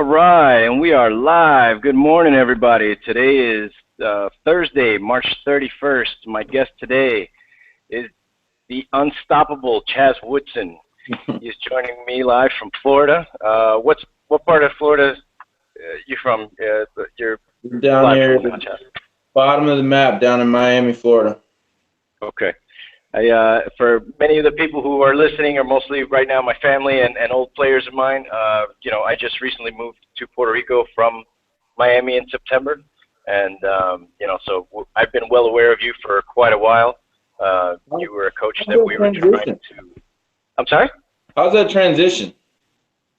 All right, and we are live. Good morning, everybody. Today is Thursday, March 31st. My guest today is the unstoppable Chazz Woodson. He's joining me live from Florida. What part of Florida you from? You're We're down live from here, now, Chazz. bottom of the map, down in Miami, Florida. Okay. For many of the people who are listening, are mostly right now my family and old players of mine. I just recently moved to Puerto Rico from Miami in September, and I've been well aware of you for quite a while. You were a coach How's that that we were trying transition? to. I'm sorry. How's that transition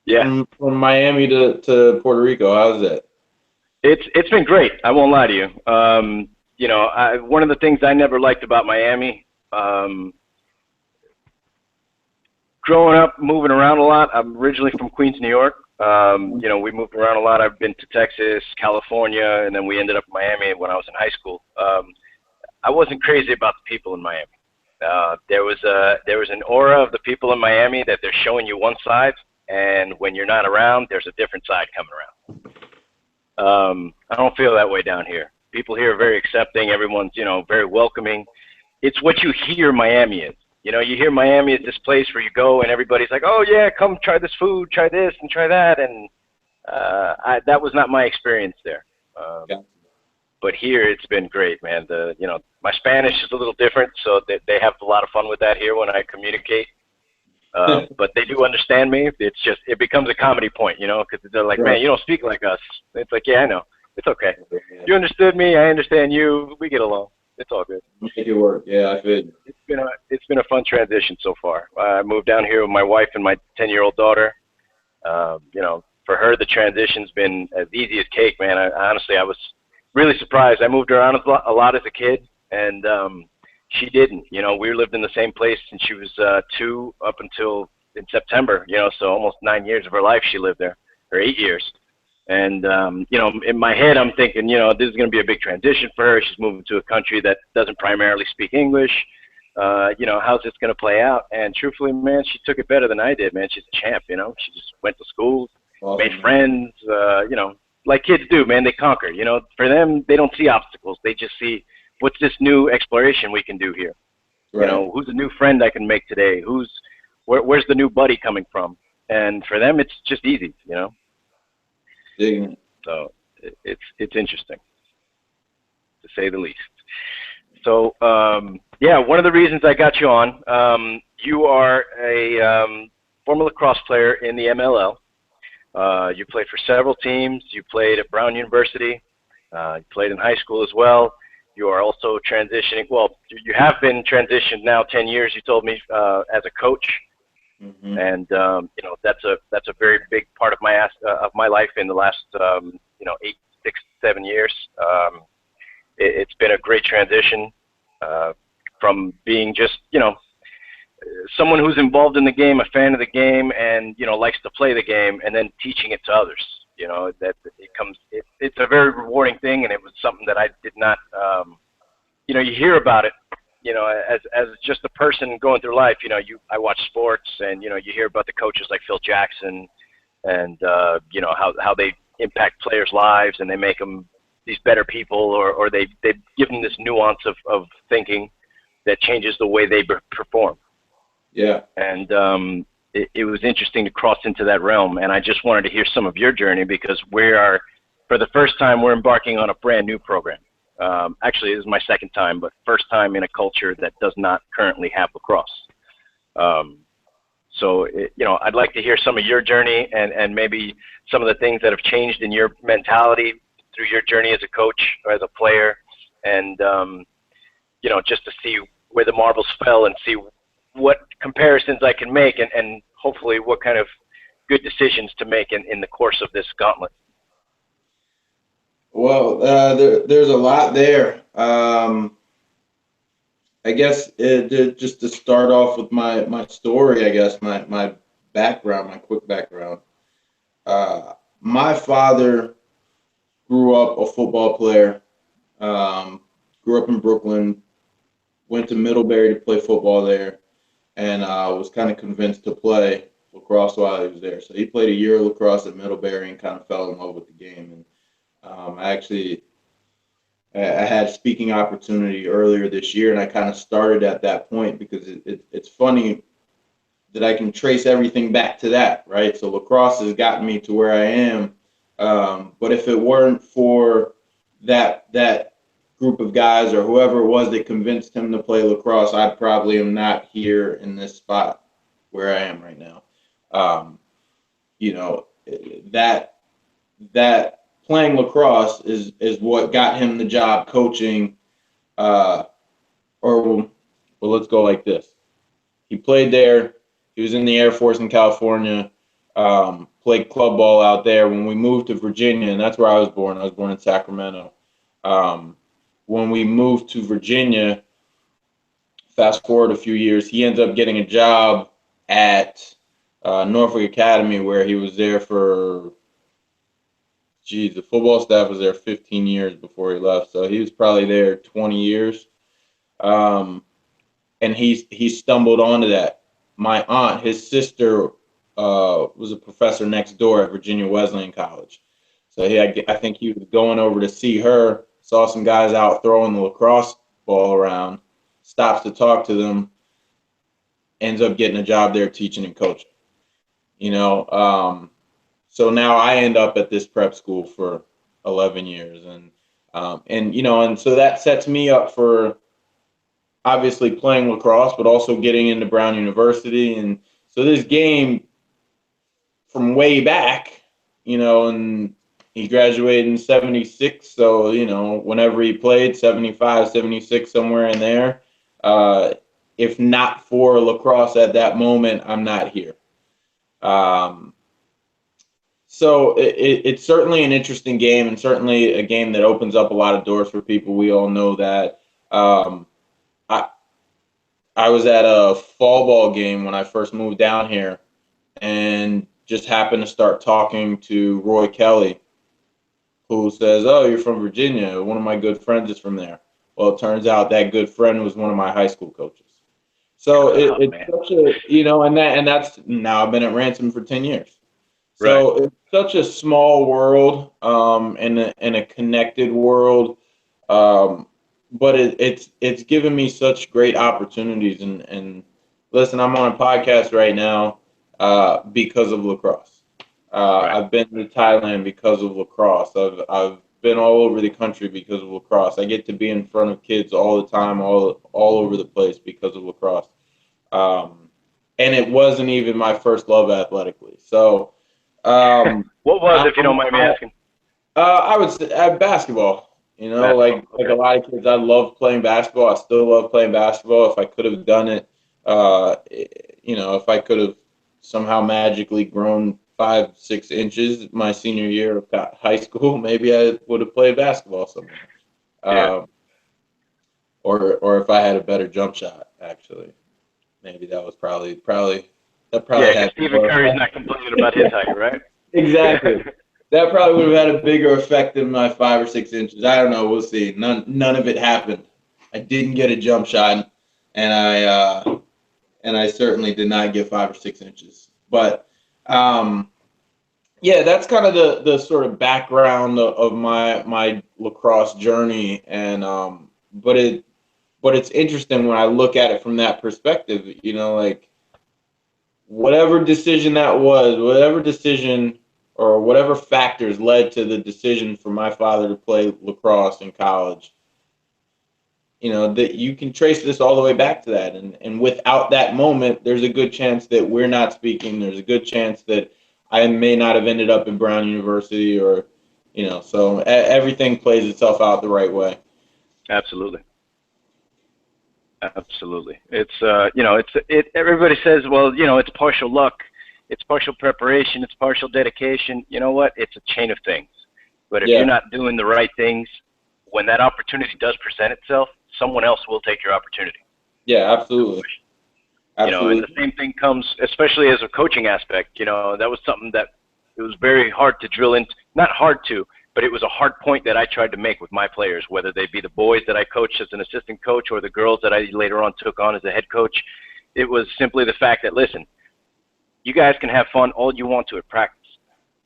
Yeah, from Miami to Puerto Rico? How's that? it's been great. I won't lie to you. One of the things I never liked about Miami. Growing up, moving around a lot. I'm originally from Queens, New York. We moved around a lot. I've been to Texas, California, and then we ended up in Miami when I was in high school. I wasn't crazy about the people in Miami. There was an aura of the people in Miami that they're showing you one side, and when you're not around, there's a different side coming around. I don't feel that way down here. People here are very accepting. Everyone's very welcoming. It's what you hear Miami is. You hear Miami is this place where you go and everybody's like, oh yeah, come try this food, try this and try that, and that was not my experience there. Yeah. But here it's been great, man. My Spanish is a little different, so they have a lot of fun with that here when I communicate. But they do understand me. It's just it becomes a comedy point, because they're like, man, Right. you don't speak like us. It's like, yeah, I know. It's okay. You understood me. I understand you. We get along. It's all good. Make it work. Yeah, I feel. It's been a fun transition so far. I moved down here with my wife and my 10-year-old daughter. For her the transition's been as easy as cake, man. I was really surprised. I moved around a lot as a kid, and she didn't. We lived in the same place since she was 2 up until in September. So almost 9 years of her life she lived there, or 8 years. And, in my head, I'm thinking, this is going to be a big transition for her. She's moving to a country that doesn't primarily speak English. How's this going to play out? And truthfully, man, she took it better than I did, man. She's a champ, She just went to school, made Awesome. friends, like kids do, man. They conquer, For them, they don't see obstacles. They just see, what's this new exploration we can do here? Right. Who's a new friend I can make today? Where's the new buddy coming from? And for them, it's just easy. Digging it. So it's interesting, to say the least. So one of the reasons I got you on, you are a former lacrosse player in the MLL. You played for several teams. You played at Brown University. You played in high school as well. You are also transitioning. Well, you have been transitioned now 10 years. You told me as a coach. Mm-hmm. And that's a very big part of my life in the last 8, 6, 7 years. It's been a great transition from being just someone who's involved in the game, a fan of the game, and likes to play the game, and then teaching it to others. It's a very rewarding thing, and it was something that I did not. You hear about it. As just a person going through life, I watch sports, and you hear about the coaches like Phil Jackson, and how they impact players' lives, and they make them these better people, or they give them this nuance of thinking that changes the way they perform. Yeah. And it was interesting to cross into that realm, and I just wanted to hear some of your journey because for the first time, we're embarking on a brand new program. Actually, this is my second time, but first time in a culture that does not currently have lacrosse. I'd like to hear some of your journey and maybe some of the things that have changed in your mentality through your journey as a coach or as a player, and just to see where the marbles fell and see what comparisons I can make and hopefully what kind of good decisions to make in the course of this gauntlet. Well, there's a lot there. I guess just to start off with my story, I guess my background, my quick background. My father grew up a football player. Grew up in Brooklyn. Went to Middlebury to play football there, and was kind of convinced to play. lacrosse while he was there. So he played a year of lacrosse at Middlebury and kind of fell in love with the game. And I had a speaking opportunity earlier this year, and I kind of started at that point because it's funny that I can trace everything back to that, right? So lacrosse has gotten me to where I am. But if it weren't for that group of guys or whoever it was that convinced him to play lacrosse, I probably am not here in this spot where I am right now. You know, that playing lacrosse is what got him the job coaching. Well, let's go like this. He played there. He was in the Air Force in California. Played club ball out there. When we moved to Virginia, and that's where I was born in Sacramento. When we moved to Virginia, fast forward a few years, he ends up getting a job at Norfolk Academy, where he was there for, the football staff was there 15 years before he left. So he was probably there 20 years. And he stumbled onto that. My aunt, his sister, was a professor next door at Virginia Wesleyan College. So I think he was going over to see her, saw some guys out throwing the lacrosse ball around, stops to talk to them, ends up getting a job there teaching and coaching. So now I end up at this prep school for 11 years. And so that sets me up for obviously playing lacrosse, but also getting into Brown University. And so this game from way back, and he graduated in 76. So, whenever he played, 75, 76, somewhere in there, if not for lacrosse at that moment, I'm not here. So it's certainly an interesting game, and certainly a game that opens up a lot of doors for people. We all know that. I was at a fall ball game when I first moved down here, and just happened to start talking to Roy Kelly, who says, "Oh, you're from Virginia. One of my good friends is from there." Well, it turns out that good friend was one of my high school coaches. So it's such a, and that's now I've been at Ransom for 10 years. So It's such a small world, and a connected world. But it's given me such great opportunities. And listen, I'm on a podcast right now because of lacrosse. I've been to Thailand because of lacrosse. I've been all over the country because of lacrosse. I get to be in front of kids all the time, all over the place because of lacrosse. And it wasn't even my first love athletically. So, what was, if you don't mind me asking? I would say basketball. Like a lot of kids, I love playing basketball. I still love playing basketball. If I could have done it, if I could have somehow magically grown 5-6 inches my senior year of high school, maybe I would have played basketball somewhere. Or if I had a better jump shot, actually, maybe that was probably had. Stephen Curry's not complaining about his height, right? Exactly. That probably would have had a bigger effect than my 5 or 6 inches. I don't know. We'll see. None of it happened. I didn't get a jump shot, and I certainly did not get 5 or 6 inches. But that's kind of the sort of background of my lacrosse journey. And but it's interesting when I look at it from that perspective. Like whatever decision that was, or whatever factors led to the decision for my father to play lacrosse in college, that you can trace this all the way back to that. And without that moment, there's a good chance that we're not speaking. There's a good chance that I may not have ended up in Brown University or, so everything plays itself out the right way. Absolutely. It's, everybody says, well, it's partial luck. It's partial preparation. It's partial dedication. You know what? It's a chain of things. But if you're not doing the right things, when that opportunity does present itself, someone else will take your opportunity. Yeah, absolutely. And the same thing comes, especially as a coaching aspect. That was something that it was very hard to drill into. Not hard to, but it was a hard point that I tried to make with my players, whether they be the boys that I coached as an assistant coach or the girls that I later on took on as a head coach. It was simply the fact that, listen, You guys can have fun all you want to at practice,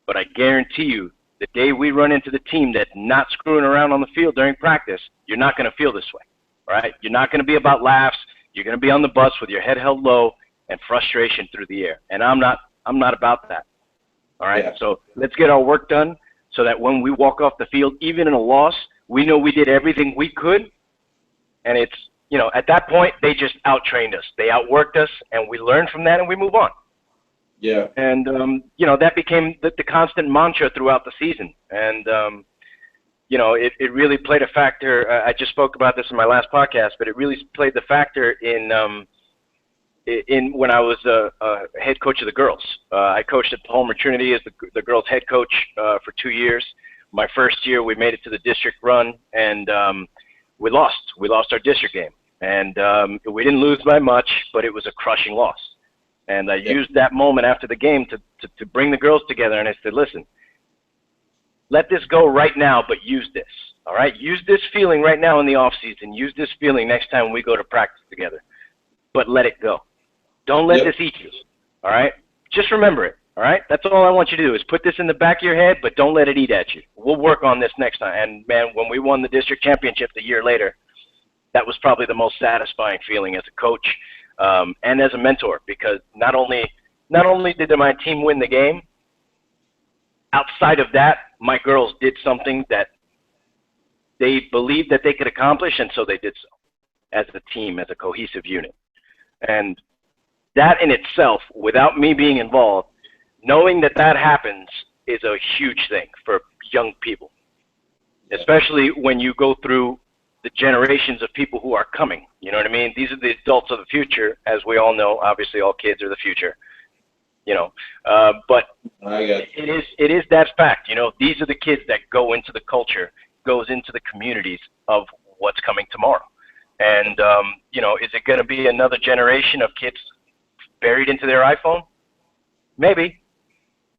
but I guarantee you, the day we run into the team that's not screwing around on the field during practice, you're not going to feel this way, all right? You're not going to be about laughs. You're going to be on the bus with your head held low and frustration through the air. And I'm not about that, all right? Yeah. So let's get our work done so that when we walk off the field, even in a loss, we know we did everything we could. And it's, you know, at that point, they just out-trained us. They outworked us, and we learned from that, and we move on. Yeah. And, you know, that became the constant mantra throughout the season. And, you know, it really played a factor. I just spoke about this in my last podcast, but it really played the factor in when I was a head coach of the girls. I coached at Palmer Trinity as the girls' head coach for 2 years. My first year, we made it to the district run, and we lost. We lost our district game. And we didn't lose by much, but it was a crushing loss. And I used that moment after the game to bring the girls together, and I said, listen, let this go right now, but use this, all right? Use this feeling right now in the off season. Use this feeling next time we go to practice together, but let it go. Don't let this eat you, all right? Just remember it, all right? That's all I want you to do is put this in the back of your head, but don't let it eat at you. We'll work on this next time. And, man, when we won the district championship the year later, that was probably the most satisfying feeling as a coach. And as a mentor, because not only did my team win the game, outside of that, my girls did something that they believed that they could accomplish, and so they did so as a team, as a cohesive unit. And that in itself, without me being involved, knowing that that happens is a huge thing for young people, especially when you go through the generations of people who are coming. You know what I mean? These are the adults of the future, as we all know. Obviously, all kids are the future. You know, but it is that fact. You know, these are the kids that go into the culture, goes into the communities of what's coming tomorrow. And you know, is it going to be another generation of kids buried into their iPhone? Maybe.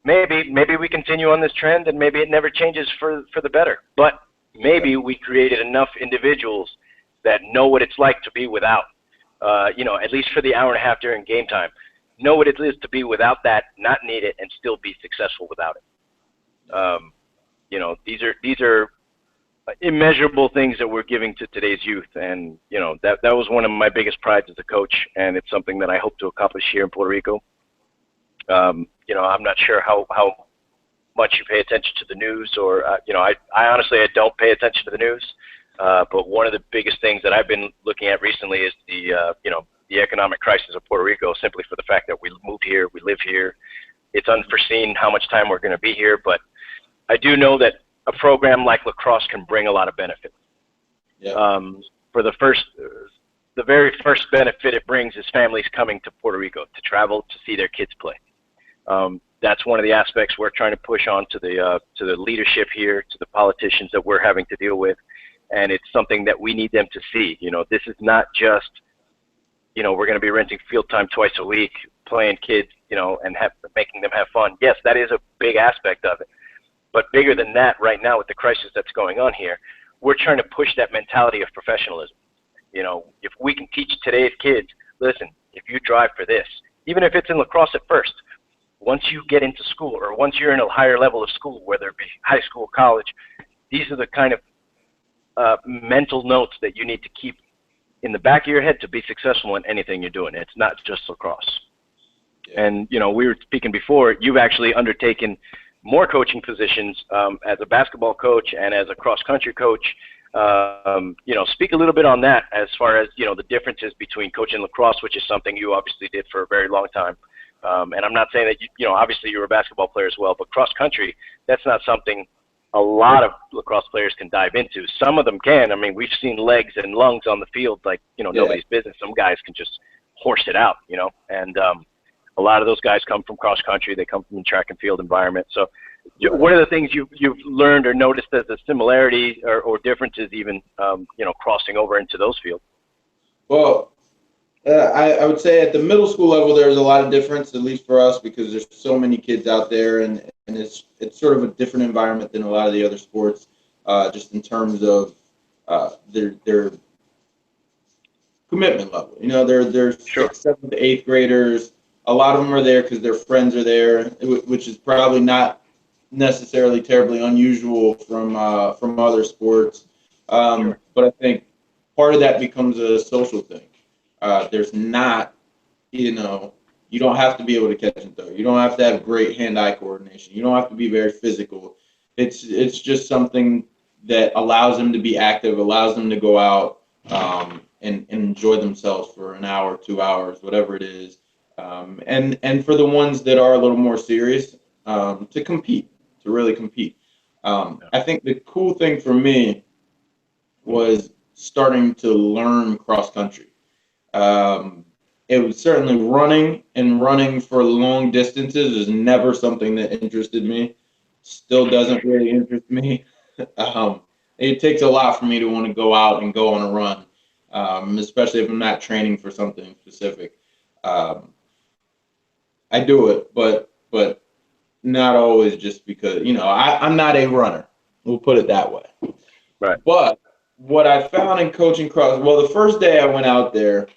Maybe we continue on this trend, and maybe it never changes for the better. But maybe we created enough individuals that know what it's like to be without, you know, at least for the hour and a half during game time, know what it is to be without that, not need it, and still be successful without it. You know, these are immeasurable things that we're giving to today's youth, and you know that was one of my biggest prides as a coach, and it's something that I hope to accomplish here in Puerto Rico. You know, I'm not sure how much you pay attention to the news, or you know, I honestly I don't pay attention to the news. But one of the biggest things that I've been looking at recently is the you know, the economic crisis of Puerto Rico, simply for the fact that we moved here, we live here. It's unforeseen how much time we're going to be here, but I do know that a program like Lacrosse can bring a lot of benefit. Yeah. For the very first benefit it brings is families coming to Puerto Rico to travel to see their kids play. That's one of the aspects we're trying to push on to the leadership here, to the politicians that we're having to deal with, and it's something that we need them to see. You know, this is not just, you know, we're going to be renting field time twice a week, playing kids, you know, and making them have fun. Yes, that is a big aspect of it, but bigger than that right now with the crisis that's going on here, we're trying to push that mentality of professionalism. You know, if we can teach today's kids, listen, if you drive for this, even if it's in lacrosse at first, once you get into school, or once you're in a higher level of school, whether it be high school, college, these are the kind of mental notes that you need to keep in the back of your head to be successful in anything you're doing. It's not just lacrosse. Yeah. And, you know, we were speaking before, you've actually undertaken more coaching positions as a basketball coach and as a cross-country coach. You know, speak a little bit on that as far as, you know, the differences between coaching lacrosse, which is something you obviously did for a very long time. And I'm not saying that, you know, obviously you're a basketball player as well, but cross-country, that's not something a lot of lacrosse players can dive into. Some of them can. I mean, we've seen legs and lungs on the field like, you know, nobody's business. Some guys can just horse it out, you know, and a lot of those guys come from cross-country. They come from the track and field environment. So what are the things you've learned or noticed as a similarity or differences even, you know, crossing over into those fields? Well, I would say at the middle school level, there's a lot of difference, at least for us, because there's so many kids out there, and it's sort of a different environment than a lot of the other sports, just in terms of their commitment level. You know, they're Sure. 6th, 7th, 8th graders. A lot of them are there because their friends are there, which is probably not necessarily terribly unusual from other sports. Sure. But I think part of that becomes a social thing. There's not, you know, you don't have to be able to catch and throw. You don't have to have great hand-eye coordination. You don't have to be very physical. It's just something that allows them to be active, allows them to go out and enjoy themselves for an hour, 2 hours, whatever it is. And for the ones that are a little more serious, to compete, to really compete. I think the cool thing for me was starting to learn cross country. Um, it was certainly running, and running for long distances is never something that interested me. Still doesn't really interest me. um, it takes a lot for me to want to go out and go on a run, especially if I'm not training for something specific. Um, I do it, but not always just because, I'm not a runner. We'll put it that way. Right. But what I found in coaching cross, well, the first day I went out there,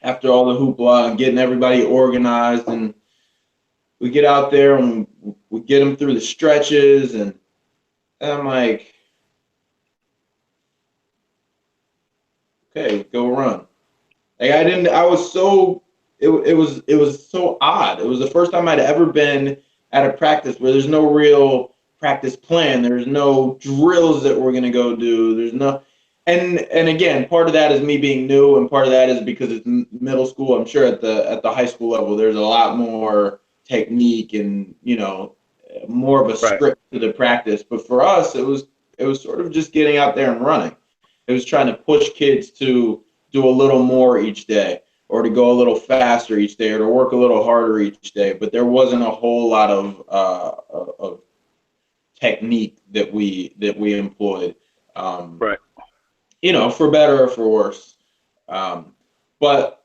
after all the hoopla and getting everybody organized, and we get out there and we get them through the stretches, and I'm like, okay, go run. Like I was so, it was so odd. It was the first time I'd ever been at a practice where there's no real practice plan. There's no drills that we're gonna go do. There's no, and again, part of that is me being new, and part of that is because it's middle school. I'm sure at the high school level, there's a lot more technique and more of a Right. script to the practice. But for us, it was sort of just getting out there and running. It was trying to push kids to do a little more each day, or to go a little faster each day, or to work a little harder each day. But there wasn't a whole lot of technique that we employed. Right. For better or for worse. But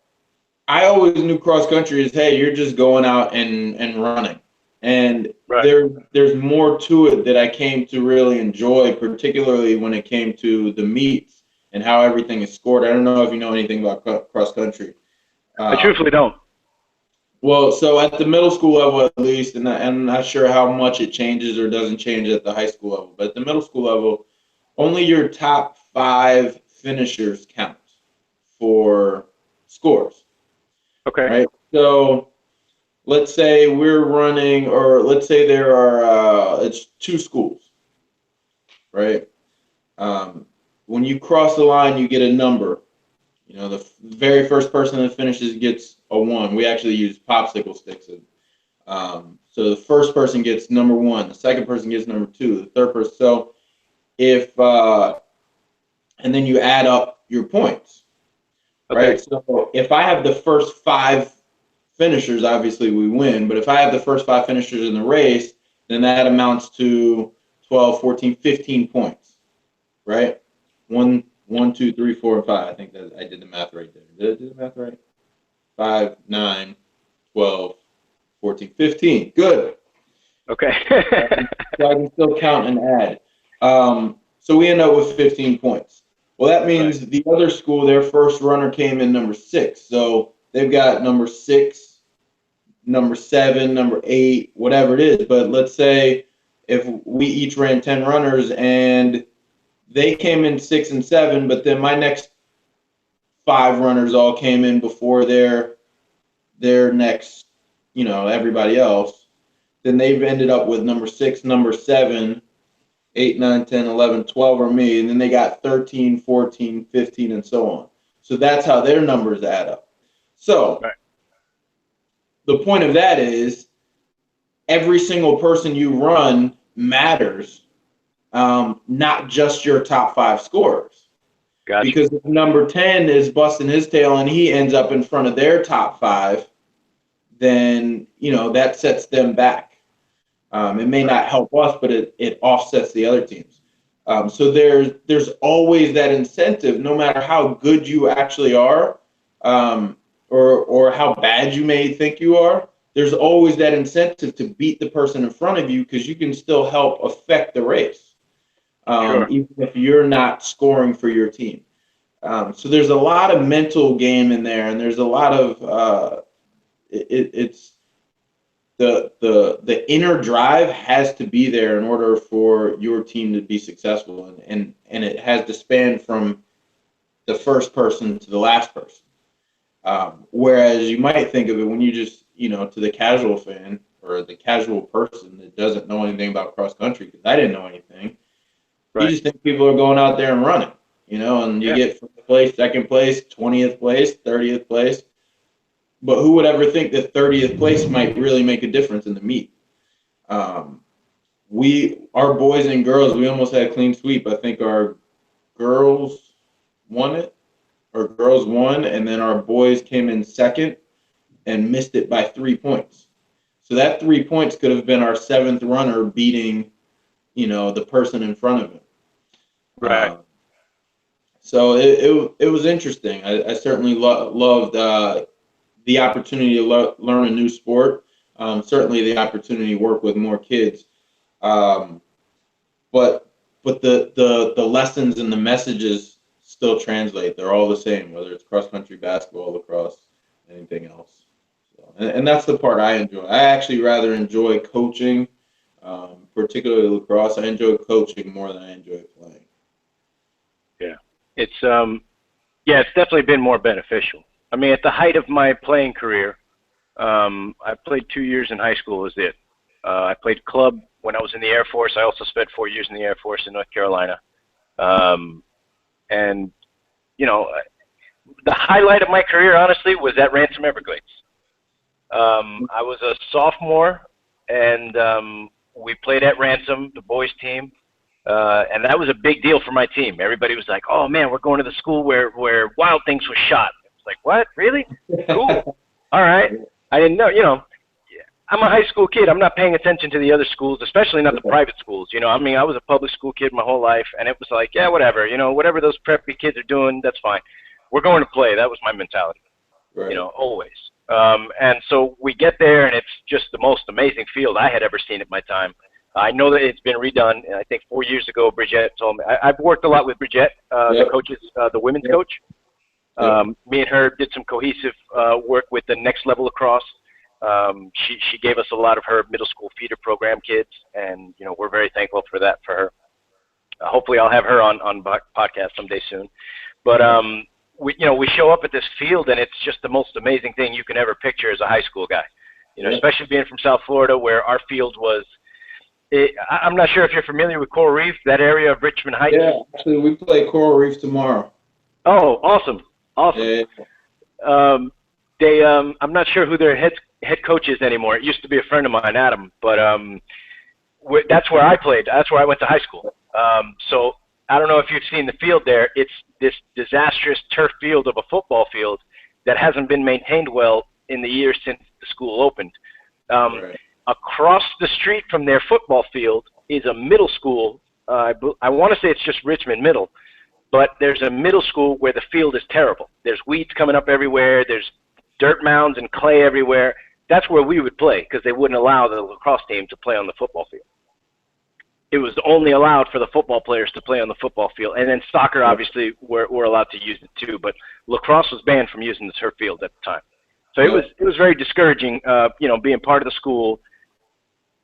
I always knew cross country is, hey, you're just going out and running. And Right. there's more to it that I came to really enjoy, particularly when it came to the meets and how everything is scored. I don't know if you know anything about cross country. I truthfully don't. Well, so at the middle school level at least, and I'm not sure how much it changes or doesn't change at the high school level, but at the middle school level, only your top 5 finishers count for scores, Okay. right? So let's say we're running, or let's say there are, it's 2 schools, right? When you cross the line, you get a number. The very first person that finishes gets a 1. We actually use popsicle sticks. So the first person gets number 1, the second person gets number 2, the third person. So and then you add up your points, Okay. right? So if I have the first 5 finishers, obviously we win. But if I have the first 5 finishers in the race, then that amounts to 12, 14, 15 points, right? 1, 2, 3, 4, and 5. I think that I did the math right there. Did I do the math right? 5, 9, 12, 14, 15. Good. Okay. So I can still count and add. So we end up with 15 points. Well, that means Right. the other school, their first runner came in number 6. So they've got number 6, number 7, number 8, whatever it is. But let's say if we each ran 10 runners and they came in 6 and 7, but then my next 5 runners all came in before their next, everybody else, then they've ended up with number 6, number 7, 8, 9, 10, 11, 12 are me, and then they got 13, 14, 15, and so on. So that's how their numbers add up. So Right. the point of that is every single person you run matters, not just your top 5 scorers. Gotcha. Because if number 10 is busting his tail and he ends up in front of their top 5, then, that sets them back. It may not help us, but it offsets the other teams. So there's always that incentive, no matter how good you actually are, or how bad you may think you are. There's always that incentive to beat the person in front of you, because you can still help affect the race, Sure. even if you're not scoring for your team. So there's a lot of mental game in there, and there's a lot of it's the inner drive has to be there in order for your team to be successful, and it has to span from the first person to the last person. Whereas you might think of it when you just, to the casual fan or the casual person that doesn't know anything about cross country, because I didn't know anything. Right. You just think people are going out there and running, and you get first place, second place, 20th place, 30th place. But who would ever think that 30th place might really make a difference in the meet? Our boys and girls, we almost had a clean sweep. I think our girls won it. Our girls won, and then our boys came in second and missed it by 3 points. So that 3 points could have been our seventh runner beating, the person in front of him. Right. So it was interesting. I certainly loved the opportunity to learn a new sport. Certainly the opportunity to work with more kids. But the lessons and the messages still translate. They're all the same, whether it's cross country, basketball, lacrosse, anything else. So, and that's the part I enjoy. I actually rather enjoy coaching, particularly lacrosse. I enjoy coaching more than I enjoy playing. Yeah, it's definitely been more beneficial. I mean, at the height of my playing career, I played 2 years in high school. Was it? I played club when I was in the Air Force. I also spent 4 years in the Air Force in North Carolina. And, the highlight of my career, honestly, was at Ransom Everglades. I was a sophomore, and we played at Ransom, the boys team. And that was a big deal for my team. Everybody was like, "Oh, man, we're going to the school where Wild Things was shot." It's like, what? Really? Cool. All right. I didn't know, I'm a high school kid. I'm not paying attention to the other schools, especially not the private schools. I mean, I was a public school kid my whole life, and it was like, yeah, whatever. Whatever those preppy kids are doing, that's fine. We're going to play. That was my mentality, Right. Always. And so we get there, and it's just the most amazing field I had ever seen at my time. I know that it's been redone, and I think 4 years ago, Bridget told me. I've worked a lot with Bridget, the coaches, the women's coach. Me and her did some cohesive work with the Next Level Lacrosse. She gave us a lot of her middle school feeder program kids, and we're very thankful for that for her. Hopefully, I'll have her on podcast someday soon. But we show up at this field, and it's just the most amazing thing you can ever picture as a high school guy. Especially being from South Florida, where our field was. I'm not sure if you're familiar with Coral Reef, that area of Richmond Heights. Yeah, actually, we play Coral Reef tomorrow. Oh, awesome. Yeah. I'm not sure who their head coach is anymore. It used to be a friend of mine, Adam, but that's where I played. That's where I went to high school. So I don't know if you've seen the field there. It's this disastrous turf field of a football field that hasn't been maintained well in the years since the school opened. Right. Across the street from their football field is a middle school. I want to say it's just Richmond Middle, but there's a middle school where the field is terrible. There's weeds coming up everywhere. There's dirt mounds and clay everywhere. That's where we would play because they wouldn't allow the lacrosse team to play on the football field. It was only allowed for the football players to play on the football field. And then soccer, obviously, we're allowed to use it too, but lacrosse was banned from using the turf field at the time. So it was very discouraging, being part of the school.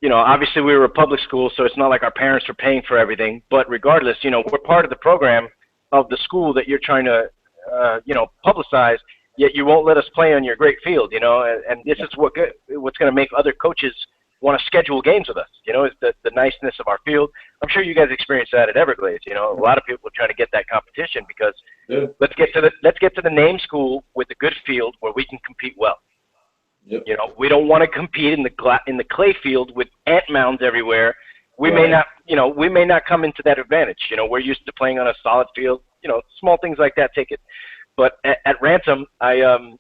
Obviously we were a public school, so it's not like our parents were paying for everything. But regardless, we're part of the program of the school that you're trying to, publicize, yet you won't let us play on your great field, and this is what's going to make other coaches want to schedule games with us, is the niceness of our field. I'm sure you guys experience that at Everglades. A lot of people are trying to get that competition because let's get to the name school with a good field where we can compete well. Yep. We don't want to compete in the clay field with ant mounds everywhere. We may not come into that advantage. We're used to playing on a solid field. Small things like that take it. But at Ransom, I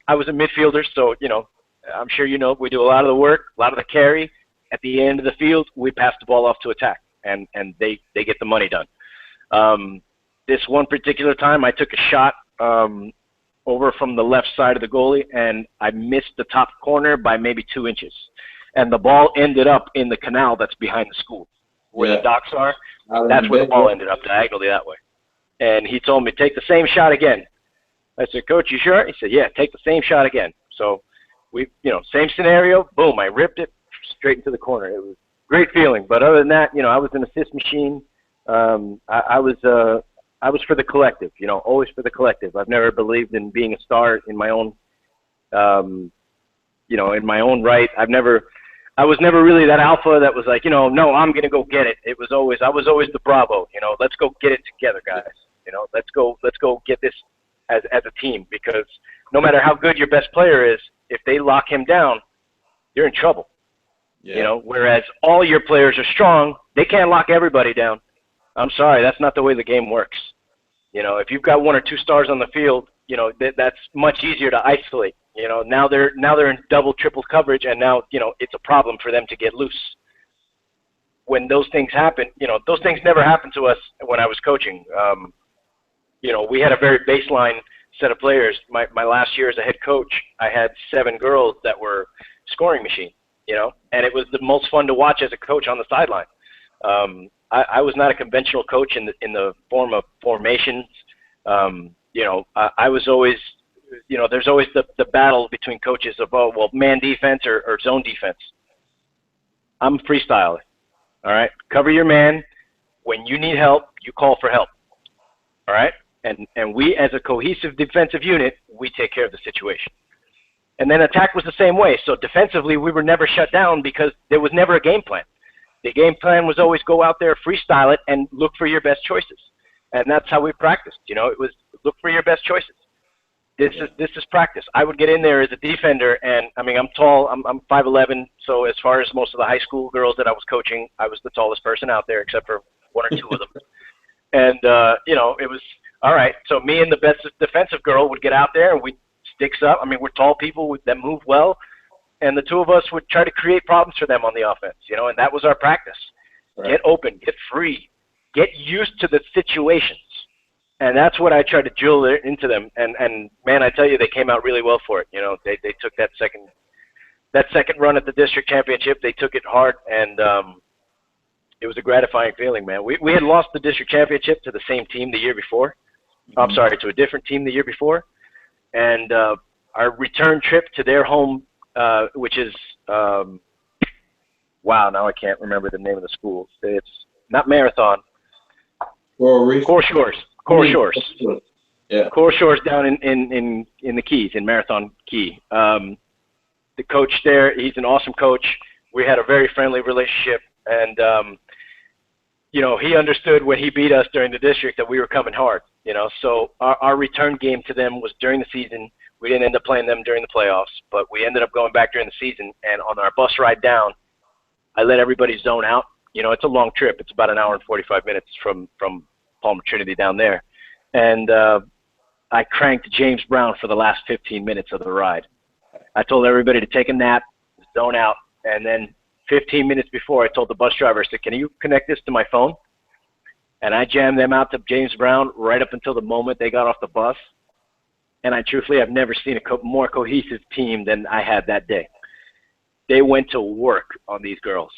was a midfielder, so I'm sure we do a lot of the work, a lot of the carry. At the end of the field, we pass the ball off to attack, and they get the money done. This one particular time, I took a shot over from the left side of the goalie, and I missed the top corner by maybe 2 inches. And the ball ended up in the canal that's behind the school, where the docks are. That's where the ball ended up, diagonally that way. And he told me, take the same shot again. I said, Coach, you sure? He said, yeah, take the same shot again. So Same scenario, boom, I ripped it straight into the corner. It was a great feeling. But other than that, I was an assist machine. I was for the collective, always for the collective. I've never believed in being a star in my own, in my own right. I was never really that alpha that was like, no, I'm going to go get it. I was always the Bravo, let's go get it together, guys. Let's go get this as a team, because no matter how good your best player is, if they lock him down, you're in trouble. Yeah. Whereas all your players are strong, they can't lock everybody down. I'm sorry, that's not the way the game works. If you've got one or two stars on the field, that's much easier to isolate. Now they're in double, triple coverage, and now, it's a problem for them to get loose. When those things happen, those things never happened to us when I was coaching. We had a very baseline set of players. My last year as a head coach, I had 7 girls that were scoring machines, and it was the most fun to watch as a coach on the sideline. I was not a conventional coach in the form of formations. I was always, there's always the battle between coaches of, man defense or zone defense. I'm a freestyler, all right? Cover your man. When you need help, you call for help, all right? And we, as a cohesive defensive unit, we take care of the situation. And then attack was the same way. So defensively, we were never shut down because there was never a game plan. The game plan was always go out there, freestyle it, and look for your best choices. And that's how we practiced. It was look for your best choices. This is practice. I would get in there as a defender, and I'm tall. I'm 5'11", so as far as most of the high school girls that I was coaching, I was the tallest person out there, except for 1 or 2 of them. And it was all right. So me and the best defensive girl would get out there, and we'd sticks up. We're tall people that move well. And the 2 of us would try to create problems for them on the offense, and that was our practice. Right. Get open, get free, get used to the situations. And that's what I tried to drill into them. And man, I tell you, they came out really well for it. They took that second run at the district championship. They took it hard, and it was a gratifying feeling, man. We had lost the district championship to the same team the year before. Mm-hmm. I'm sorry, to a different team the year before. And our return trip to their home, which is, now I can't remember the name of the school. It's not Marathon. Core Shores. Yeah. Core Shores down in the Keys, in Marathon Key. The coach there, he's an awesome coach. We had a very friendly relationship, and he understood when he beat us during the district that we were coming hard. So our return game to them was during the season. We didn't end up playing them during the playoffs, but we ended up going back during the season. And on our bus ride down, I let everybody zone out. It's a long trip. It's about an hour and 45 minutes from Palmer Trinity down there. And I cranked James Brown for the last 15 minutes of the ride. I told everybody to take a nap, zone out, and then 15 minutes before, I told the bus driver, I said, can you connect this to my phone? And I jammed them out to James Brown right up until the moment they got off the bus. And I truthfully have never seen a more cohesive team than I had that day. They went to work on these girls.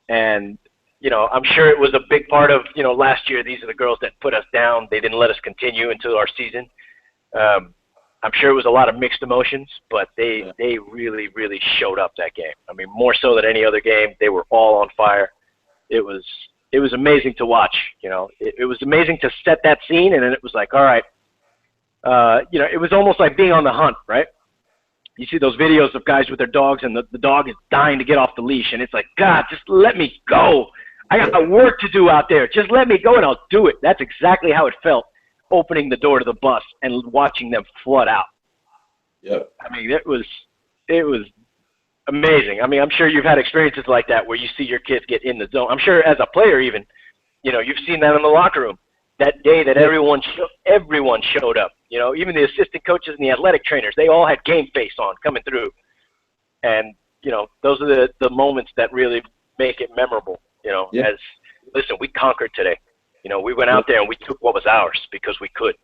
And, I'm sure it was a big part of, last year, these are the girls that put us down. They didn't let us continue into our season. I'm sure it was a lot of mixed emotions, but they really, really showed up that game. More so than any other game. They were all on fire. It was amazing to watch. It was amazing to set that scene, and then it was like, all right. It was almost like being on the hunt, right? You see those videos of guys with their dogs, and the dog is dying to get off the leash, and it's like, God, just let me go. I got work to do out there. Just let me go, and I'll do it. That's exactly how it felt, opening the door to the bus and watching them flood out. Yep. It was amazing. I'm sure you've had experiences like that where you see your kids get in the zone. I'm sure as a player even, you've seen that in the locker room. That day that everyone showed up, even the assistant coaches and the athletic trainers, they all had game face on coming through. And, those are the moments that really make it memorable, Yeah. as, listen, we conquered today. We went out there and we took what was ours because we could.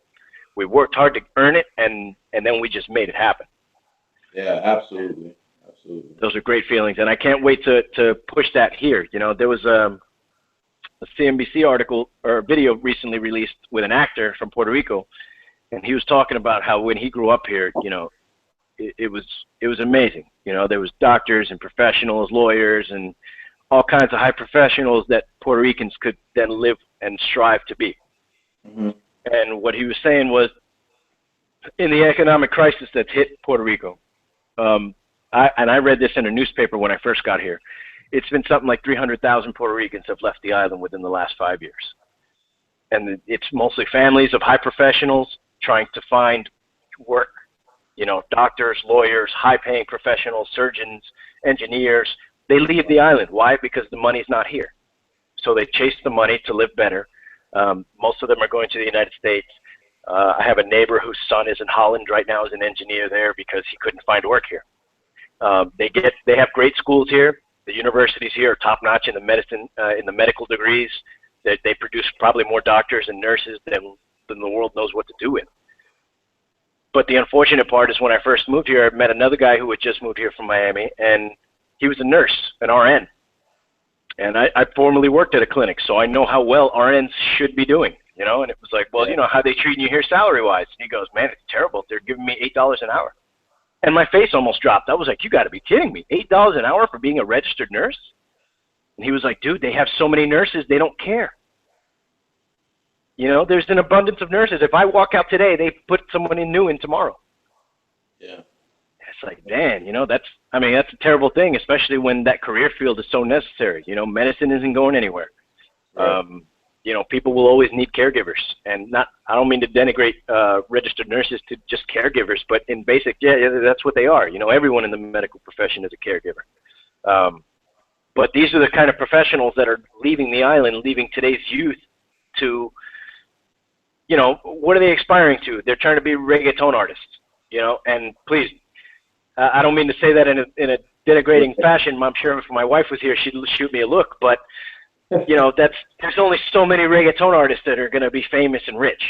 We worked hard to earn it, and then we just made it happen. Yeah, absolutely. Those are great feelings, and I can't wait to push that here. There was a CNBC article or video recently released with an actor from Puerto Rico, and he was talking about how when he grew up here, it was amazing. You know, there was doctors and professionals, lawyers, and all kinds of high professionals that Puerto Ricans could then live and strive to be. Mm-hmm. And what he was saying was, in the economic crisis that's hit Puerto Rico, I read this in a newspaper when I first got here. It's been something like 300,000 Puerto Ricans have left the island within the last 5 years. And it's mostly families of high professionals trying to find work, you know, doctors, lawyers, high-paying professionals, surgeons, engineers. They leave the island. Why? Because the money's not here. So they chase the money to live better. Most of them are going to the United States. I have a neighbor whose son is in Holland right now as an engineer there because he couldn't find work here. They have great schools here. The universities here are top-notch in the medical degrees. They produce probably more doctors and nurses than the world knows what to do with. But the unfortunate part is when I first moved here, I met another guy who had just moved here from Miami, and he was a nurse, an RN. And I formerly worked at a clinic, so I know how well RNs should be doing, you know. And it was like, well, you know, how they treating you here salary-wise? And he goes, man, it's terrible. They're giving me $8 an hour. And my face almost dropped. I was like, you got to be kidding me. $8 an hour for being a registered nurse? And he was like, dude, they have so many nurses, they don't care. You know, there's an abundance of nurses. If I walk out today, they put someone new in tomorrow. Yeah. It's like, man, you know, that's a terrible thing, especially when that career field is so necessary. You know, medicine isn't going anywhere. Right. You know, people will always need caregivers. And I don't mean to denigrate registered nurses to just caregivers, but in basic, yeah, that's what they are. You know, everyone in the medical profession is a caregiver. But these are the kind of professionals that are leaving the island, leaving today's youth to, you know, what are they aspiring to? They're trying to be reggaeton artists, you know, and please, I don't mean to say that in a denigrating fashion. I'm sure if my wife was here, she'd shoot me a look, but, you know, there's only so many reggaeton artists that are going to be famous and rich,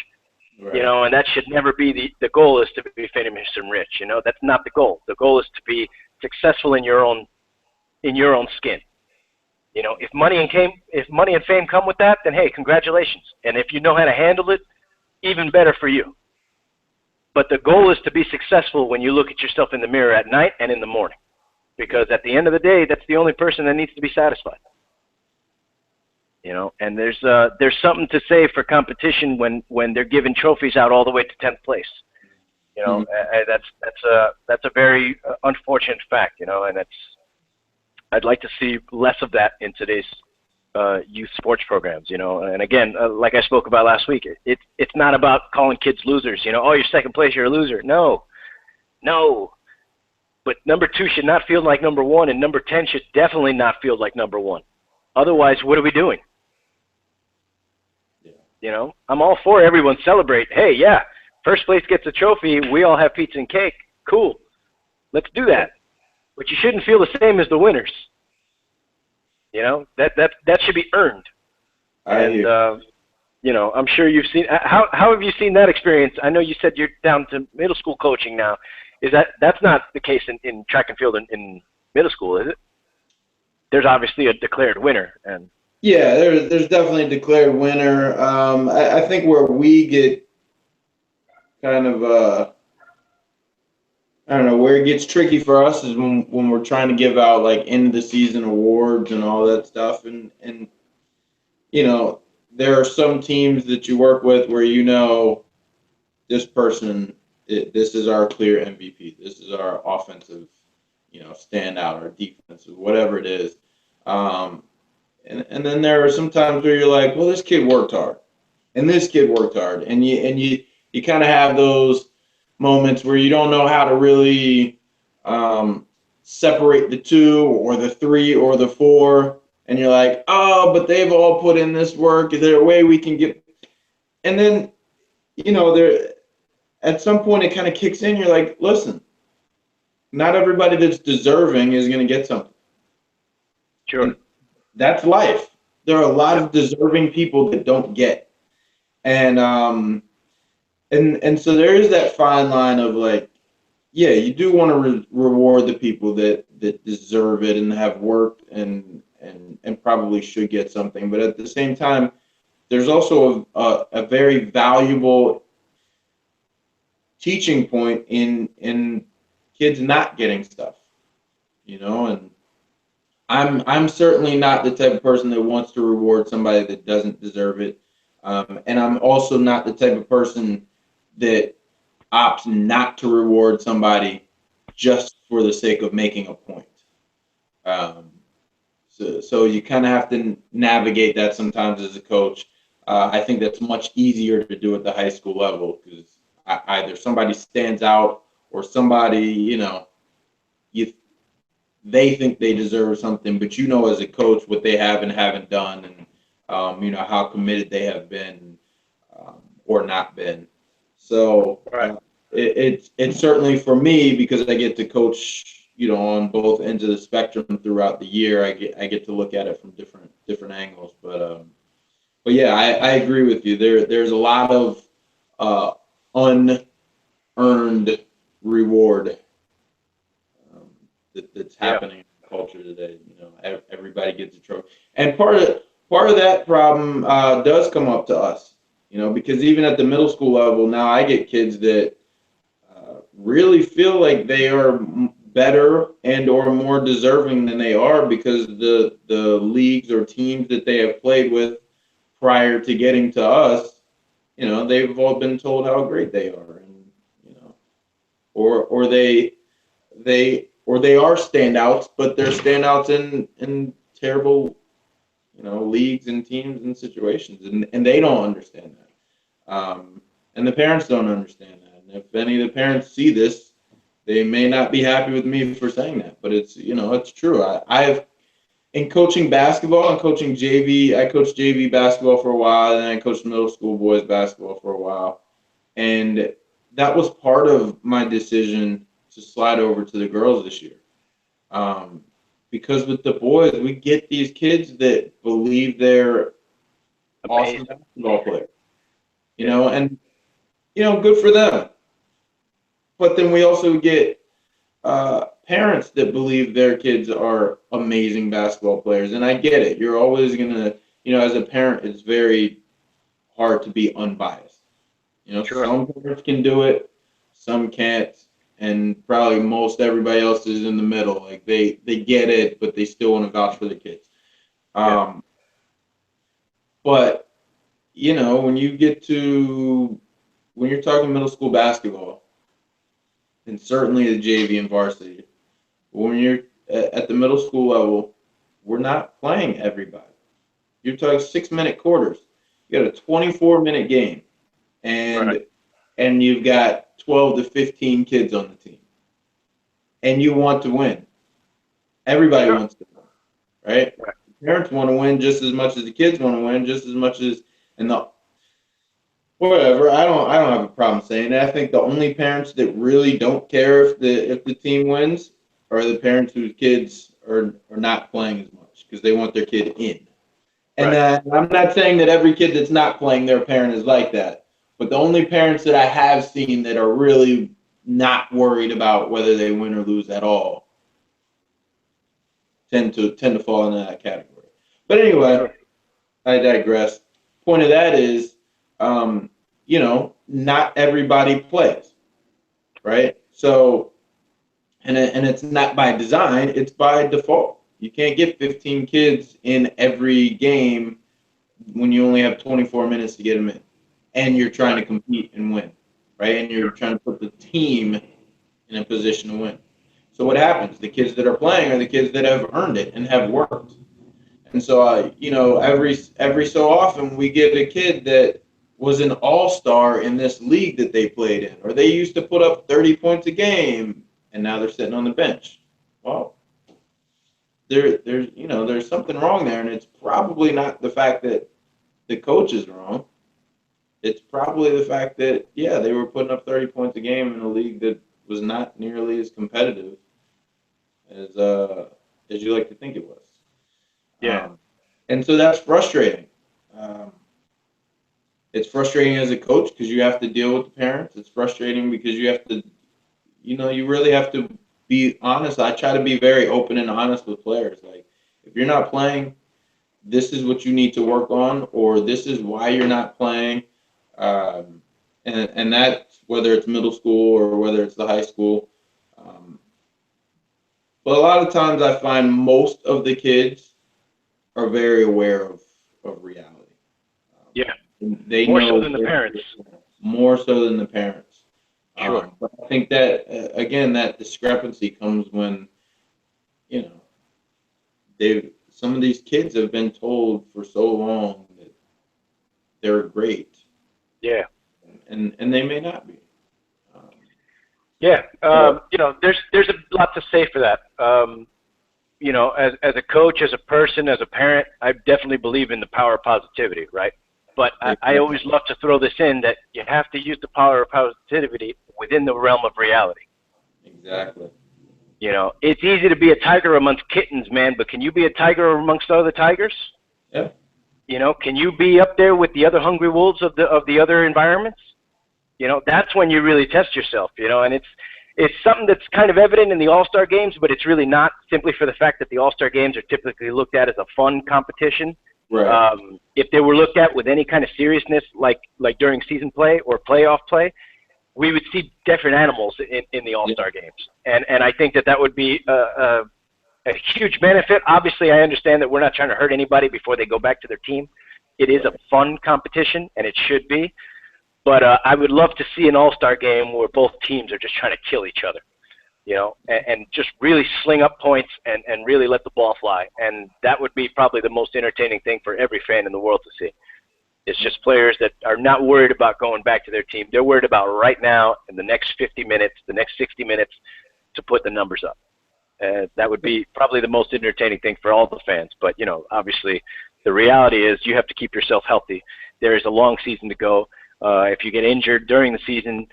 right. You know, and that should never be the goal is to be famous and rich, you know, that's not the goal. The goal is to be successful in your own skin. You know, if money and fame come with that, then hey, congratulations. And if you know how to handle it, even better for you. But the goal is to be successful when you look at yourself in the mirror at night and in the morning. Because at the end of the day, that's the only person that needs to be satisfied. You know, and there's something to say for competition when they're giving trophies out all the way to 10th place. You know, that's a very unfortunate fact, you know, and I'd like to see less of that in today's youth sports programs, you know. And again, like I spoke about last week, it's not about calling kids losers, you know. Oh, you're second place, you're a loser. No. But number 2 should not feel like number 1, and number 10 should definitely not feel like number 1. Otherwise, what are we doing? Yeah. You know, I'm all for everyone celebrate. Hey, yeah, first place gets a trophy. We all have pizza and cake. Cool. Let's do that. But you shouldn't feel the same as the winners. You know, that should be earned. You know, I'm sure you've seen. How have you seen that experience? I know you said you're down to middle school coaching now. That's not the case in track and field in middle school, is it? There's obviously a declared winner. And yeah, there's definitely a declared winner. I think where we get kind of I don't know, where it gets tricky for us is when we're trying to give out like end of the season awards and all that stuff. And you know, there are some teams that you work with where, you know, this person, this is our clear MVP. This is our offensive, you know, standout, or defensive, whatever it is. And then there are some times where you're like, well, this kid worked hard, and this kid worked hard, and you kind of have those moments where you don't know how to really separate the 2 or the 3 or the 4, and you're like, oh, but they've all put in this work. Is there a way we can get? And then, you know, at some point it kind of kicks in. You're like, listen, not everybody that's deserving is going to get something. Sure. And that's life. There are a lot of deserving people that don't get. And so there is that fine line of like, yeah, you do want to reward the people that deserve it and have worked and probably should get something. But at the same time, there's also a very valuable teaching point in kids not getting stuff, you know, and I'm certainly not the type of person that wants to reward somebody that doesn't deserve it. And I'm also not the type of person that opts not to reward somebody just for the sake of making a point. Um, so you kind of have to navigate that sometimes as a coach. I think that's much easier to do at the high school level because either somebody stands out or somebody, you know, you they think they deserve something, but you know as a coach what they have and haven't done, and you know how committed they have been or not been. So Right. it's certainly for me because I get to coach, you know, on both ends of the spectrum throughout the year. I get to look at it from different angles, but yeah, I agree with you. There's a lot of uh, unearned reward that's Yeah. happening in the culture today. You know, everybody gets a trophy, and part of that problem does come up to us. You know, because even at the middle school level now, I get kids that really feel like they are better and or more deserving than they are because the leagues or teams that they have played with prior to getting to us, you know, they've all been told how great they are, and you know, or they are standouts, but they're standouts in terrible, you know, leagues and teams and situations, and they don't understand that, and the parents don't understand that. And if any of the parents see this, they may not be happy with me for saying that, but it's, you know, it's true. I've in coaching basketball and coaching JV, I coached JV basketball for a while, and then I coached middle school boys basketball for a while. And that was part of my decision to slide over to the girls this year. Um, because with the boys, we get these kids that believe they're awesome Amazing. basketball players, you Yeah. know, and, you know, good for them. But then we also get parents that believe their kids are amazing basketball players. And I get it. You're always going to, you know, as a parent, it's very hard to be unbiased. You know, Sure. some parents can do it, some can't, and probably most everybody else is in the middle. Like they get it, but they still want to vouch for the kids. Yeah. Um, but you know, when you're talking middle school basketball, and certainly the JV and varsity, when you're at the middle school level, we're not playing everybody. You're talking 6 minute quarters. You got a 24-minute game, Right. and you've got 12 to 15 kids on the team, and you want to win. Everybody Sure. wants to win, right? Right. The parents want to win just as much as the kids want to win, just as much as and the whatever. I don't have a problem saying that. I think the only parents that really don't care if the team wins are the parents whose kids are not playing as much because they want their kid in. And Right. I'm not saying that every kid that's not playing, their parent is like that. But the only parents that I have seen that are really not worried about whether they win or lose at all tend to fall into that category. But anyway, Sure. I digress. Point of that is, you know, not everybody plays, right? So, and it's not by design; it's by default. You can't get 15 kids in every game when you only have 24 minutes to get them in, and you're trying Right. to compete and win, right? And you're Sure. trying to put the team in a position to win. So what happens? The kids that are playing are the kids that have earned it and have worked. And so, you know, every so often we get a kid that was an all-star in this league that they played in, or they used to put up 30 points a game, and now they're sitting on the bench. Well, there's something wrong there, and it's probably not the fact that the coach is wrong. It's probably the fact that, yeah, they were putting up 30 points a game in a league that was not nearly as competitive as you like to think it was. Yeah. Um, and so that's frustrating. Um, it's frustrating as a coach because you have to deal with the parents. It's frustrating because you have to, you know, you really have to be honest. I try to be very open and honest with players. Like, if you're not playing, this is what you need to work on, or this is why you're not playing. Um, and that's whether it's middle school or whether it's the high school. But a lot of times I find most of the kids are very aware of reality. Yeah, They more so know than the parents. more so than the parents. Sure. But I think that again, that discrepancy comes when you know some of these kids have been told for so long that they're great, Yeah. and they may not be. Um, Yeah. but There's a lot to say for that. As a coach, as a person, as a parent, I definitely believe in the power of positivity, right? But I always love to throw this in that you have to use the power of positivity within the realm of reality. exactly. It's easy to be a tiger amongst kittens, man, but can you be a tiger amongst other tigers? Yeah. Can you be up there with the other hungry wolves of the other environments? That's when you really test yourself. And it's something that's kind of evident in the All-Star games, but it's really not, simply for the fact that the All-Star games are typically looked at as a fun competition. Right. If they were looked at with any kind of seriousness, like during season play or playoff play, we would see different animals in the Yeah. All-Star games. And I think that would be a huge benefit. Obviously, I understand that we're not trying to hurt anybody before they go back to their team. It is a Right. fun competition, and it should be. But I would love to see an All-Star game where both teams are just trying to kill each other, and just really sling up points and really let the ball fly. And that would be probably the most entertaining thing for every fan in the world to see. It's just players that are not worried about going back to their team. They're worried about right now, in the next 50 minutes, the next 60 minutes, to put the numbers up. That would be probably the most entertaining thing for all the fans. But, obviously, the reality is you have to keep yourself healthy. There is a long season to go. If you get injured during the season,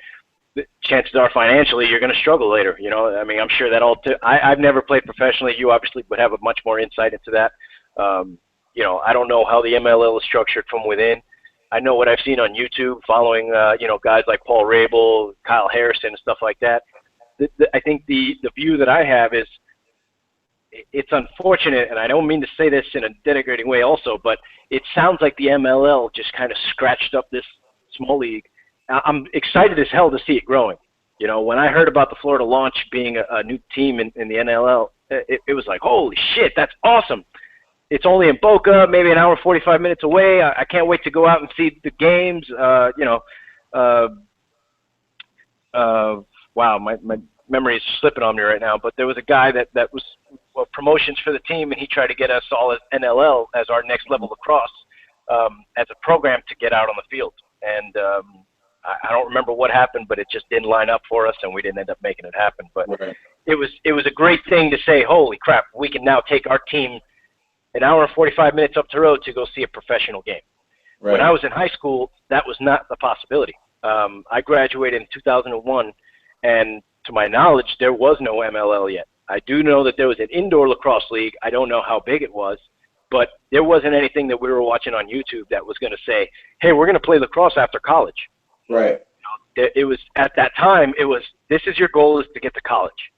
the chances are financially you're going to struggle later. I'm sure that I've never played professionally. You obviously would have a much more insight into that. I don't know how the MLL is structured from within. I know what I've seen on YouTube following, guys like Paul Rabel, Kyle Harrison, and stuff like that. I think the view that I have is it's unfortunate, and I don't mean to say this in a denigrating way also, but it sounds like the MLL just kind of scratched up this small league. I'm excited as hell to see it growing. When I heard about the Florida launch being a new team in the NLL, it was like, holy shit, that's awesome. It's only in Boca, maybe an hour, 45 minutes away. I can't wait to go out and see the games. Wow, my memory is slipping on me right now, but there was a guy that was promotions for the team, and he tried to get us all as NLL as our next level lacrosse as a program to get out on the field. And I don't remember what happened, but it just didn't line up for us, and we didn't end up making it happen. But Right. it was a great thing to say, holy crap, we can now take our team an hour and 45 minutes up the road to go see a professional game. Right. When I was in high school, that was not a possibility. I graduated in 2001, and to my knowledge, there was no MLL yet. I do know that there was an indoor lacrosse league. I don't know how big it was, but there wasn't anything that we were watching on YouTube that was going to say, hey, we're going to play lacrosse after college. Right. It was, at that time, this is your goal, is to get to college.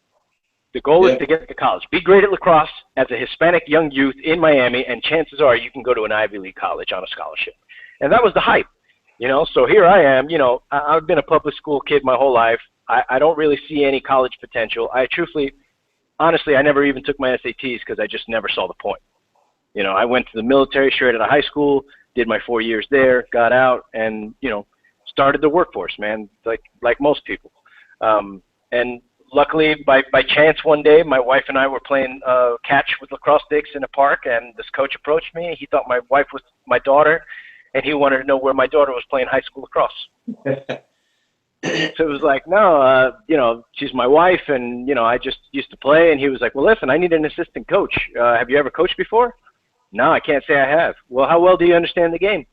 The goal is to get to college. Be great at lacrosse as a Hispanic young youth in Miami, and chances are you can go to an Ivy League college on a scholarship. And that was the hype. So here I am. I've been a public school kid my whole life. I don't really see any college potential. Honestly, I never even took my SATs because I just never saw the point. I went to the military straight out of high school, did my 4 years there, got out, and, started the workforce, man, like most people. And luckily, by chance one day, my wife and I were playing catch with lacrosse sticks in a park, and this coach approached me. He thought my wife was my daughter, and he wanted to know where my daughter was playing high school lacrosse. So it was like, no, she's my wife, and, I just used to play. And he was like, well, listen, I need an assistant coach. Have you ever coached before? No, I can't say I have. Well, how well do you understand the game?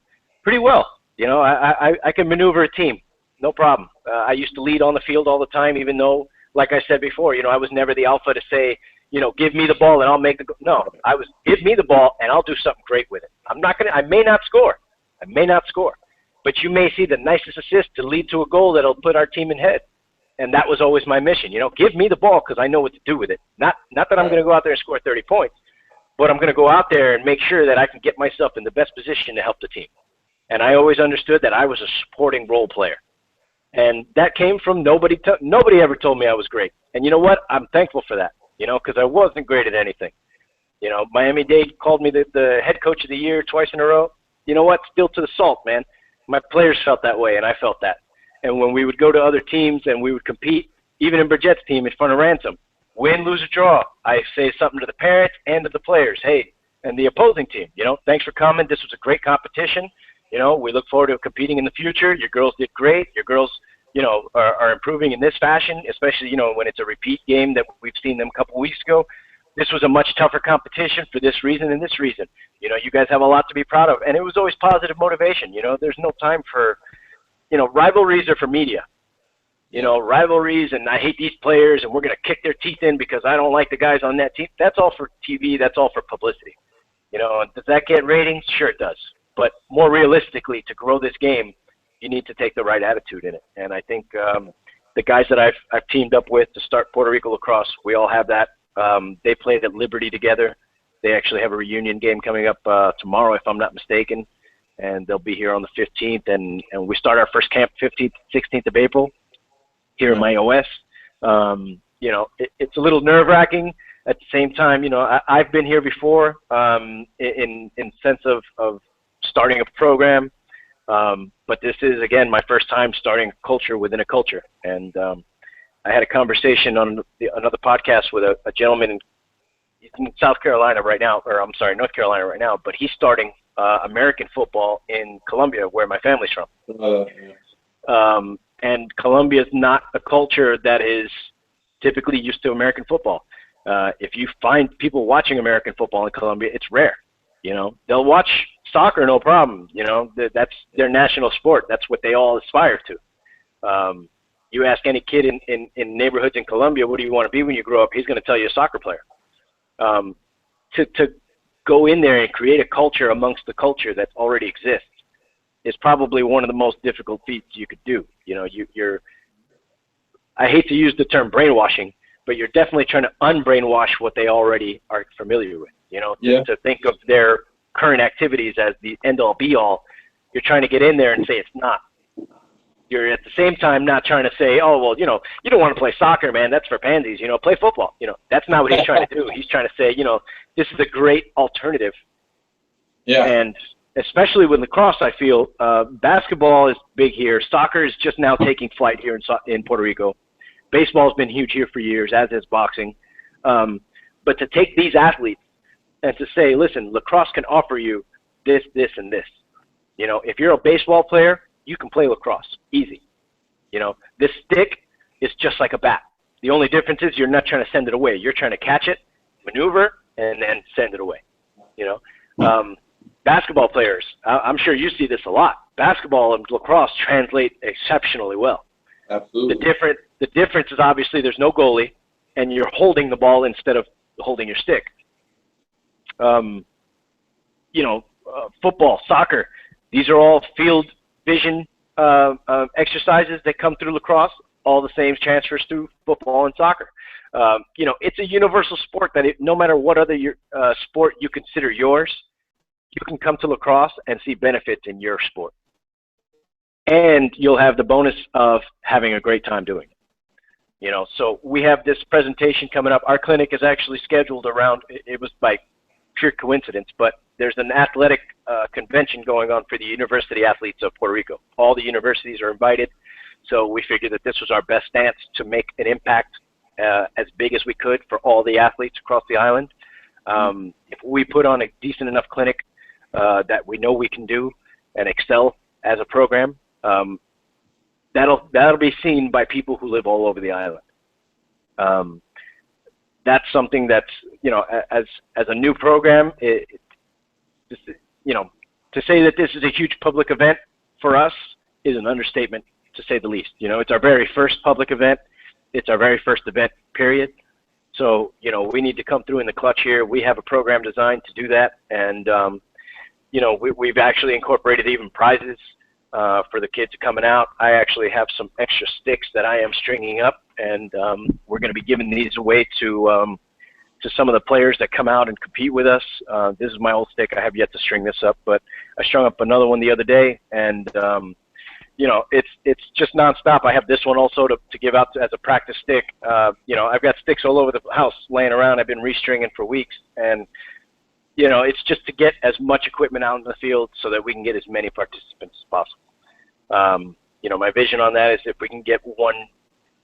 Pretty well. I can maneuver a team. No problem. I used to lead on the field all the time, even though, like I said before, I was never the alpha to say, give me the ball and I'll make the goal. No, I was, give me the ball and I'll do something great with it. I may not score. But you may see the nicest assist to lead to a goal that'll put our team in head. And that was always my mission. Give me the ball because I know what to do with it. Not that I'm going to go out there and score 30 points, but I'm going to go out there and make sure that I can get myself in the best position to help the team. And I always understood that I was a supporting role player. And that came from nobody ever told me I was great. And you know what? I'm thankful for that. you know, because I wasn't great at anything. You know, Miami-Dade called me the head coach of the year twice in a row. You know what? Still to the salt, man. My players felt that way, and I felt that. And when we would go to other teams and we would compete, even in Burjett's team in front of Ransom, win, lose, or draw, I say something to the parents and to the players. Hey, and the opposing team, you know, thanks for coming. This was a great competition. You know, we look forward to competing in the future. Your girls did great. Your girls, you know, are improving in this fashion, especially, you know, when it's a repeat game that we've seen them a couple of weeks ago. This was a much tougher competition for this reason and this reason. You know, you guys have a lot to be proud of. And it was always positive motivation. You know, there's no time for, you know, rivalries are for media. You know, rivalries and I hate these players and we're going to kick their teeth in because I don't like the guys on that team. That's all for TV. That's all for publicity. You know, does that get ratings? Sure it does. But more realistically, to grow this game, you need to take the right attitude in it. And I think the guys that I've teamed up with to start Puerto Rico lacrosse, we all have that. They played at Liberty together. They actually have a reunion game coming up tomorrow, if I'm not mistaken. And they'll be here on the 15th. And we start our first camp 15th, 16th of April here in my OS. You know, it's a little nerve-wracking. At the same time, you know, I've been here before in sense of starting a program. But this is, again, my first time starting a culture within a culture. And I had a conversation on another podcast with a gentleman in South Carolina right now, or I'm sorry, North Carolina right now, but he's starting American football in Colombia, where my family's from. Yeah. And Colombia is not a culture that is typically used to American football. If you find people watching American football in Colombia, it's rare. You know, they'll watch soccer, no problem. You know, that's their national sport. That's what they all aspire to. You ask any kid in neighborhoods in Colombia, what do you want to be when you grow up? He's going to tell you a soccer player. To go in there and create a culture amongst the culture that already exists is probably one of the most difficult feats you could do. You know, you're I hate to use the term brainwashing, but you're definitely trying to unbrainwash what they already are familiar with. You know, to think of their current activities as the end-all, be-all. You're trying to get in there and say it's not. You're at the same time not trying to say, oh, well, you know, you don't want to play soccer, man. That's for pansies. You know, play football. You know, that's not what he's trying to do. He's trying to say, you know, this is a great alternative. Yeah. And especially with lacrosse, I feel basketball is big here. Soccer is just now taking flight here in Puerto Rico. Baseball has been huge here for years, as is boxing. But to take these athletes and to say, listen, lacrosse can offer you this, this, and this. You know, if you're a baseball player, you can play lacrosse, easy. You know, this stick is just like a bat. The only difference is you're not trying to send it away. You're trying to catch it, maneuver, and then send it away. You know, basketball players, I'm sure you see this a lot. Basketball and lacrosse translate exceptionally well. Absolutely. The difference is obviously there's no goalie, and you're holding the ball instead of holding your stick. You know, football, soccer, these are all field vision exercises that come through lacrosse. All the same transfers through football and soccer. You know, it's a universal sport that no matter what other sport you consider yours, you can come to lacrosse and see benefits in your sport. And you'll have the bonus of having a great time doing it. You know, so we have this presentation coming up. Our clinic is actually scheduled around, it was by pure coincidence, but there's an athletic convention going on for the university athletes of Puerto Rico. All the universities are invited, so we figured that this was our best chance to make an impact as big as we could for all the athletes across the island. If we put on a decent enough clinic that we know we can do and excel as a program, that'll be seen by people who live all over the island. That's something that's, you know, as a new program, you know, to say that this is a huge public event for us is an understatement, to say the least. You know, it's our very first public event. It's our very first event, period. So, you know, we need to come through in the clutch here. We have a program designed to do that. And, you know, we've actually incorporated even prizes for the kids coming out. I actually have some extra sticks that I am stringing up, and we're going to be giving these away to some of the players that come out and compete with us. This is my old stick. I have yet to string this up, but I strung up another one the other day, and it's just nonstop. I have this one also to give out as a practice stick. I've got sticks all over the house laying around. I've been restringing for weeks, and it's just to get as much equipment out in the field so that we can get as many participants as possible. My vision on that is if we can get one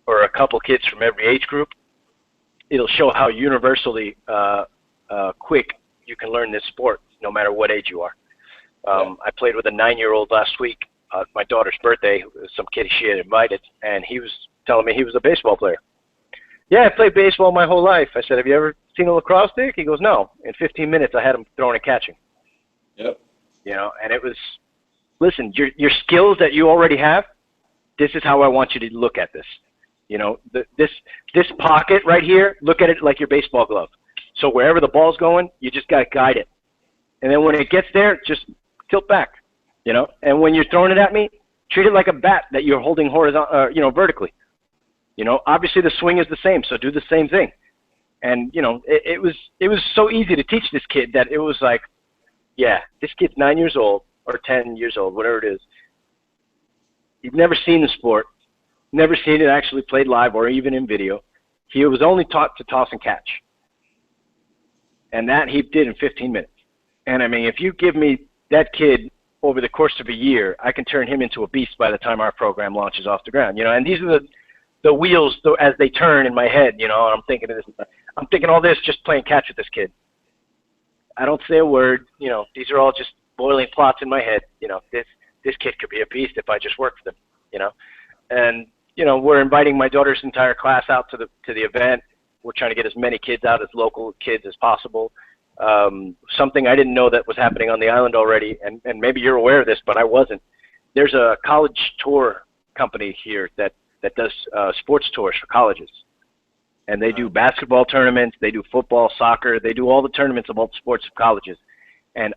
or a couple kids from every age group, it'll show how universally quick you can learn this sport, no matter what age you are. I played with a 9-year-old last week. My daughter's birthday, some kid she had invited, and he was telling me he was a baseball player. Yeah, I played baseball my whole life. I said, have you ever seen a lacrosse stick? He goes, no. In 15 minutes, I had him throwing and catching. Yep. And it was, listen, your skills that you already have, this is how I want you to look at this. This pocket right here, look at it like your baseball glove. So wherever the ball's going, you just got to guide it. And then when it gets there, just tilt back, And when you're throwing it at me, treat it like a bat that you're holding vertically. Obviously the swing is the same, so do the same thing. And, it was so easy to teach this kid that it was like, yeah, this kid's 9 years old or 10 years old, whatever it is. He'd never seen the sport, never seen it actually played live or even in video. He was only taught to toss and catch. And that he did in 15 minutes. And, I mean, if you give me that kid over the course of a year, I can turn him into a beast by the time our program launches off the ground. And these are the wheels as they turn in my head, and I'm thinking of this. I'm thinking all this just playing catch with this kid. I don't say a word. These are all just boiling plots in my head. This kid could be a beast if I just work for them, And, we're inviting my daughter's entire class out to the event. We're trying to get as many kids out, as local kids as possible. Something I didn't know that was happening on the island already, and maybe you're aware of this, but I wasn't. There's a college tour company here that does sports tours for colleges. And they do basketball tournaments, they do football, soccer, they do all the tournaments of all the sports of colleges. And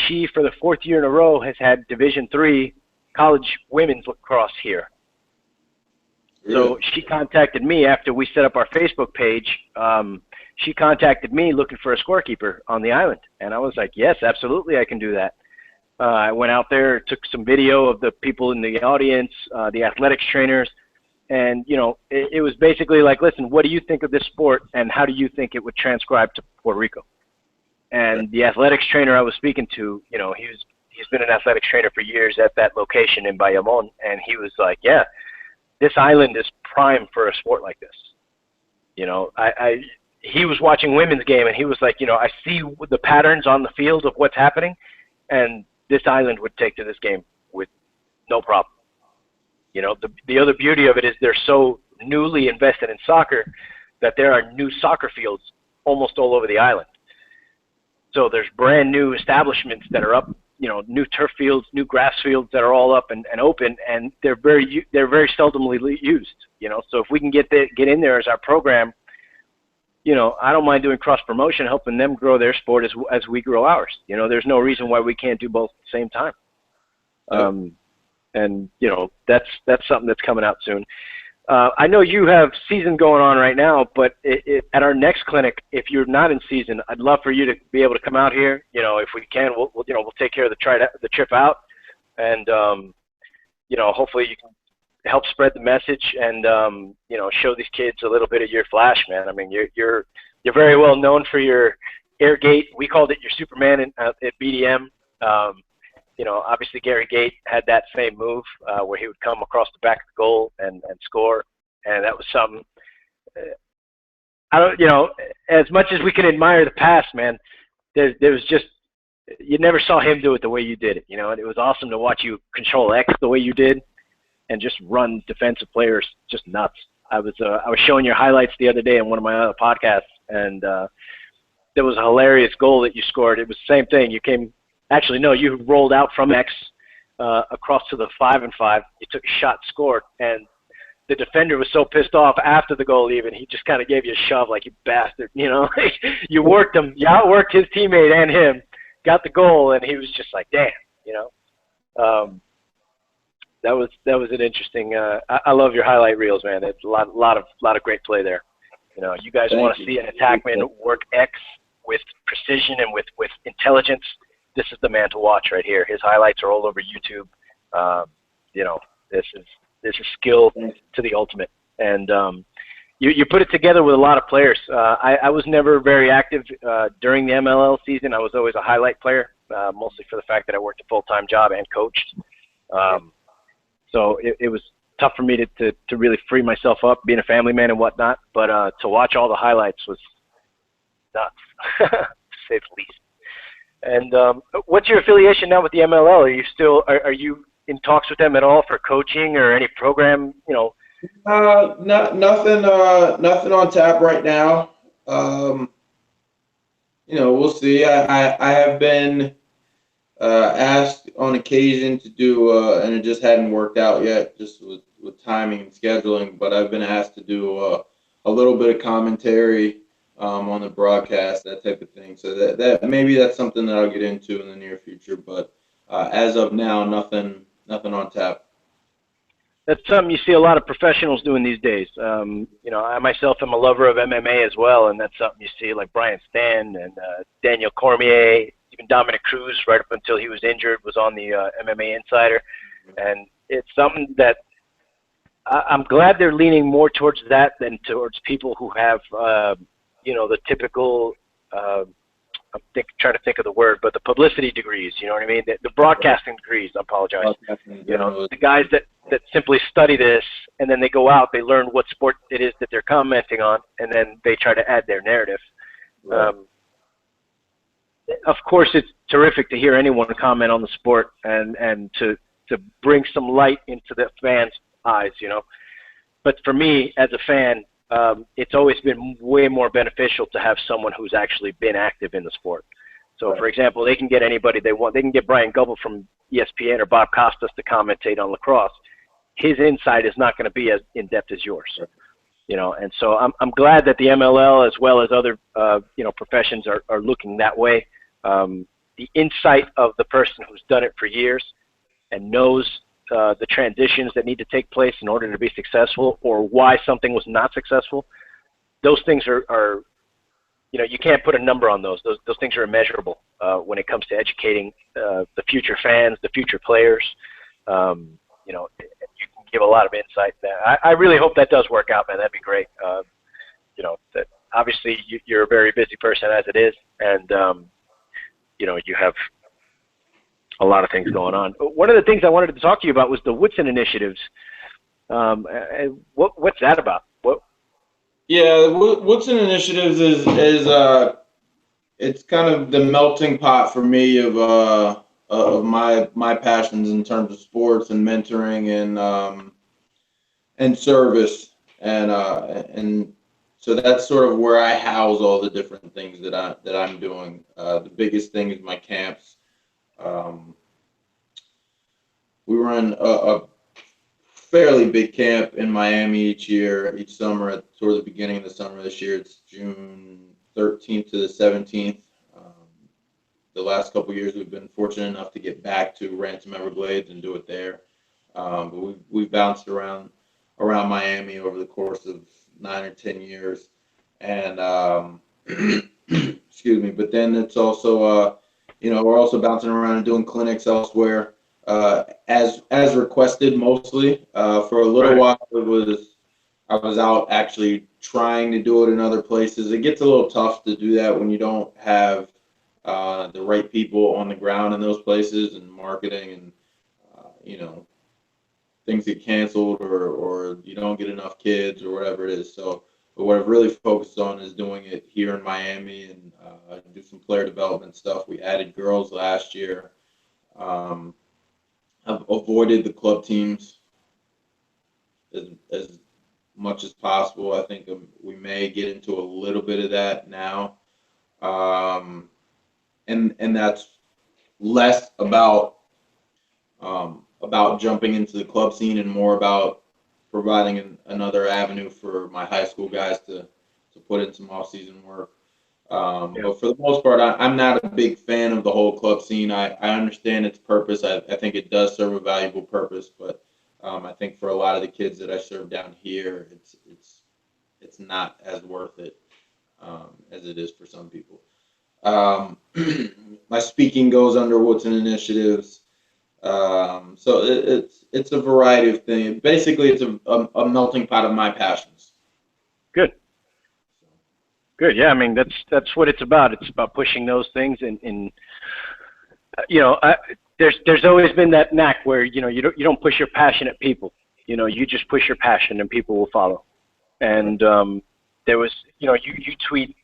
she, for the 4th year in a row, has had Division III college women's lacrosse here. Really? So she contacted me after we set up our Facebook page. She contacted me looking for a scorekeeper on the island. And I was like, yes, absolutely, I can do that. I went out there, took some video of the people in the audience, the athletics trainers. And, it was basically like, listen, what do you think of this sport, and how do you think it would transcribe to Puerto Rico? And the athletics trainer I was speaking to, he's been an athletics trainer for years at that location in Bayamon, and he was like, yeah, this island is prime for a sport like this. He was watching women's game, and he was like, I see the patterns on the field of what's happening, and this island would take to this game with no problem. The other beauty of it is they're so newly invested in soccer that there are new soccer fields almost all over the island. So there's brand new establishments that are up, new turf fields, new grass fields that are all up and open, and they're very seldomly used. So if we can get in there as our program, I don't mind doing cross promotion, helping them grow their sport as we grow ours. There's no reason why we can't do both at the same time. And that's something that's coming out soon. I know you have season going on right now, but at our next clinic, if you're not in season, I'd love for you to be able to come out here. If we can, we'll take care of the trip out, and hopefully you can help spread the message and show these kids a little bit of your flash, man. I mean, you're very well known for your air gate. We called it your Superman at BDM. Obviously Gary Gate had that same move where he would come across the back of the goal and score, and that was something. As much as we can admire the past, man, there was just, you never saw him do it the way you did it, and it was awesome to watch you control X the way you did and just run defensive players just nuts. I was showing your highlights the other day in one of my other podcasts, and there was a hilarious goal that you scored. It was the same thing. Actually, no, you rolled out from X across to the 5-and-5. You took a shot, scored, and the defender was so pissed off after the goal even, he just kind of gave you a shove like, you bastard, You worked him. You outworked his teammate and him, got the goal, and he was just like, damn, That was an interesting I love your highlight reels, man. It's a lot of great play there. You guys want to see an attackman work X with precision and with intelligence. This is the man to watch right here. His highlights are all over YouTube. This is skill to the ultimate. And you put it together with a lot of players. I was never very active during the MLL season. I was always a highlight player, mostly for the fact that I worked a full-time job and coached. So it was tough for me to really free myself up, being a family man and whatnot. But to watch all the highlights was nuts, to say the least. And what's your affiliation now with the MLL? Are you still are you in talks with them at all for coaching or any program? Nothing on tap right now. We'll see. I have been asked on occasion to do, and it just hadn't worked out yet, just with timing and scheduling. But I've been asked to do a little bit of commentary on the broadcast, that type of thing. So that maybe that's something that I'll get into in the near future. But as of now, nothing on tap. That's something you see a lot of professionals doing these days. I myself am a lover of MMA as well, and that's something you see like Brian Stan and Daniel Cormier, even Dominic Cruz, right up until he was injured, was on the MMA Insider. And it's something that I'm glad they're leaning more towards that than towards people who have, the typical, trying to think of the word, but the publicity degrees, you know what I mean? The broadcasting degrees, I apologize. The guys that simply study this, and then they go out, they learn what sport it is that they're commenting on, and then they try to add their narrative. Right. Of course, it's terrific to hear anyone comment on the sport and to bring some light into the fans' eyes, But for me, as a fan, it's always been way more beneficial to have someone who's actually been active in the sport. So, right. For example, they can get anybody they want. They can get Brian Gubble from ESPN or Bob Costas to commentate on lacrosse. His insight is not going to be as in-depth as yours, And so I'm glad that the MLL, as well as other, professions, are looking that way. The insight of the person who's done it for years and knows the transitions that need to take place in order to be successful, or why something was not successful. Those things are you can't put a number on those. Those things are immeasurable when it comes to educating the future fans, the future players. You can give a lot of insight there. I really hope that does work out, man. That'd be great. That obviously you're a very busy person as it is, and you have a lot of things going on. One of the things I wanted to talk to you about was the Woodson initiatives. What's that about? Yeah, Woodson initiatives is it's kind of the melting pot for me of my passions in terms of sports and mentoring and service, and so that's sort of where I house all the different things that I'm doing. The biggest thing is my camps. We run a fairly big camp in Miami each summer. Toward the beginning of the summer this year, it's June 13th to the 17th. The last couple of years, we've been fortunate enough to get back to Ransom Everglades and do it there. But we've bounced around Miami over the course of 9 or 10 years, and excuse me. But then it's also we're also bouncing around and doing clinics elsewhere, as requested mostly. For a little while, I was out actually trying to do it in other places. It gets a little tough to do that when you don't have the right people on the ground in those places, and marketing, and things get canceled, or you don't get enough kids, or whatever it is. So, but what I've really focused on is doing it here in Miami, and do some player development stuff. We added girls last year. I've avoided the club teams as much as possible. I think we may get into a little bit of that now, and that's less about jumping into the club scene and more about providing another avenue for my high school guys to put in some off-season work. But for the most part, I'm not a big fan of the whole club scene. I understand its purpose. I think it does serve a valuable purpose, but I think for a lot of the kids that I serve down here, it's not as worth it as it is for some people. My speaking goes under Woodson Initiatives. So it's a variety of things. Basically, it's a melting pot of my passions. Good. Good. Yeah. I mean, that's what it's about. It's about pushing those things, and you know, there's always been that knack where you don't push your passion at people. You just push your passion, and people will follow. And there was, you tweet,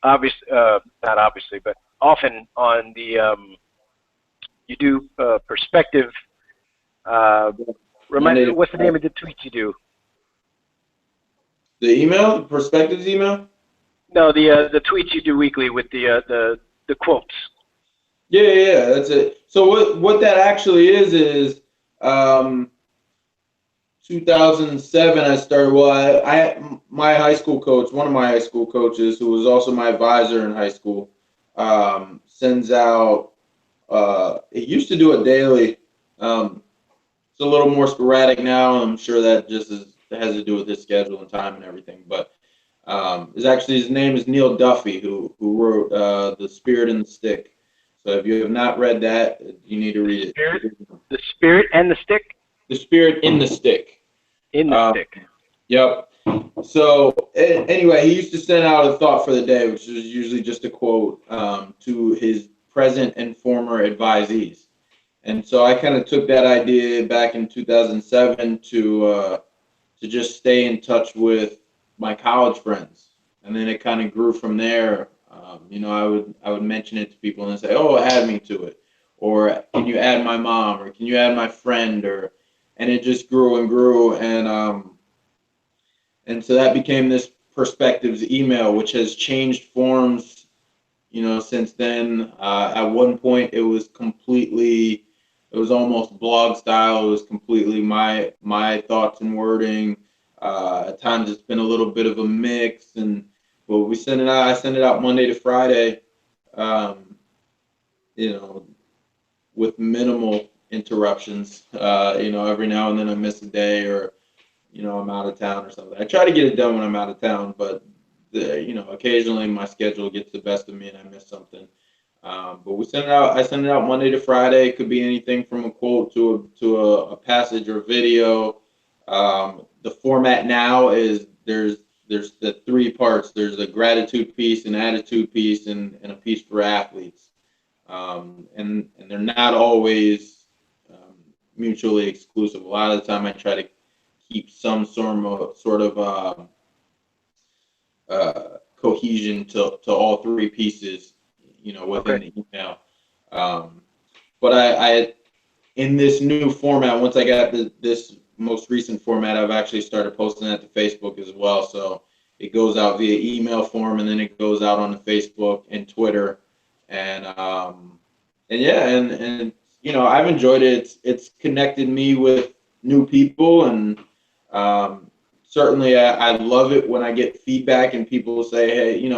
not obviously, but often on the you do perspective. Uh, Monday. What's the name of the tweets you do? The email, the perspectives email. No, the tweets you do weekly with the quotes. Yeah, that's it. So what that actually is um, 2007 I started. Well, my high school coach, one of my high school coaches, who was also my advisor in high school, sends out. It used to do it daily. It's a little more sporadic now. I'm sure that has to do with his schedule and time and everything. But is actually his name is Neil Duffy, who wrote The Spirit and the Stick. So if you have not read that, you need to read Spirit, it. the spirit and the stick. The Spirit in the Stick. In the stick. Yep. So anyway, he used to send out a thought for the day, which is usually just a quote to his present and former advisees. And so I kind of took that idea back in 2007 to just stay in touch with my college friends, and then it kind of grew from there. I would mention it to people and say, "Oh, add me to it," or "Can you add my mom?" or "Can you add my friend?" And it just grew and grew, and so that became this perspectives email, which has changed forms, since then. At one point, it was almost blog style. It was completely my thoughts and wording. At times, it's been a little bit of a mix, but we send it out. I send it out Monday to Friday, um, with minimal interruptions. Every now and then I miss a day, or I'm out of town or something. I try to get it done when I'm out of town, but occasionally my schedule gets the best of me and I miss something. But we send it out. I send it out Monday to Friday. It could be anything from a quote to a passage or video. The format now is there's the three parts. There's a gratitude piece, an attitude piece, and a piece for athletes. And they're not always mutually exclusive. A lot of the time, I try to keep some sort of cohesion to all three pieces, within the email. But I in this new format, once I got this most recent format, I've actually started posting that to Facebook as well. So it goes out via email form, and then it goes out on the Facebook and Twitter, and yeah, and I've enjoyed it. It's connected me with new people, and certainly I love it when I get feedback and people say, hey,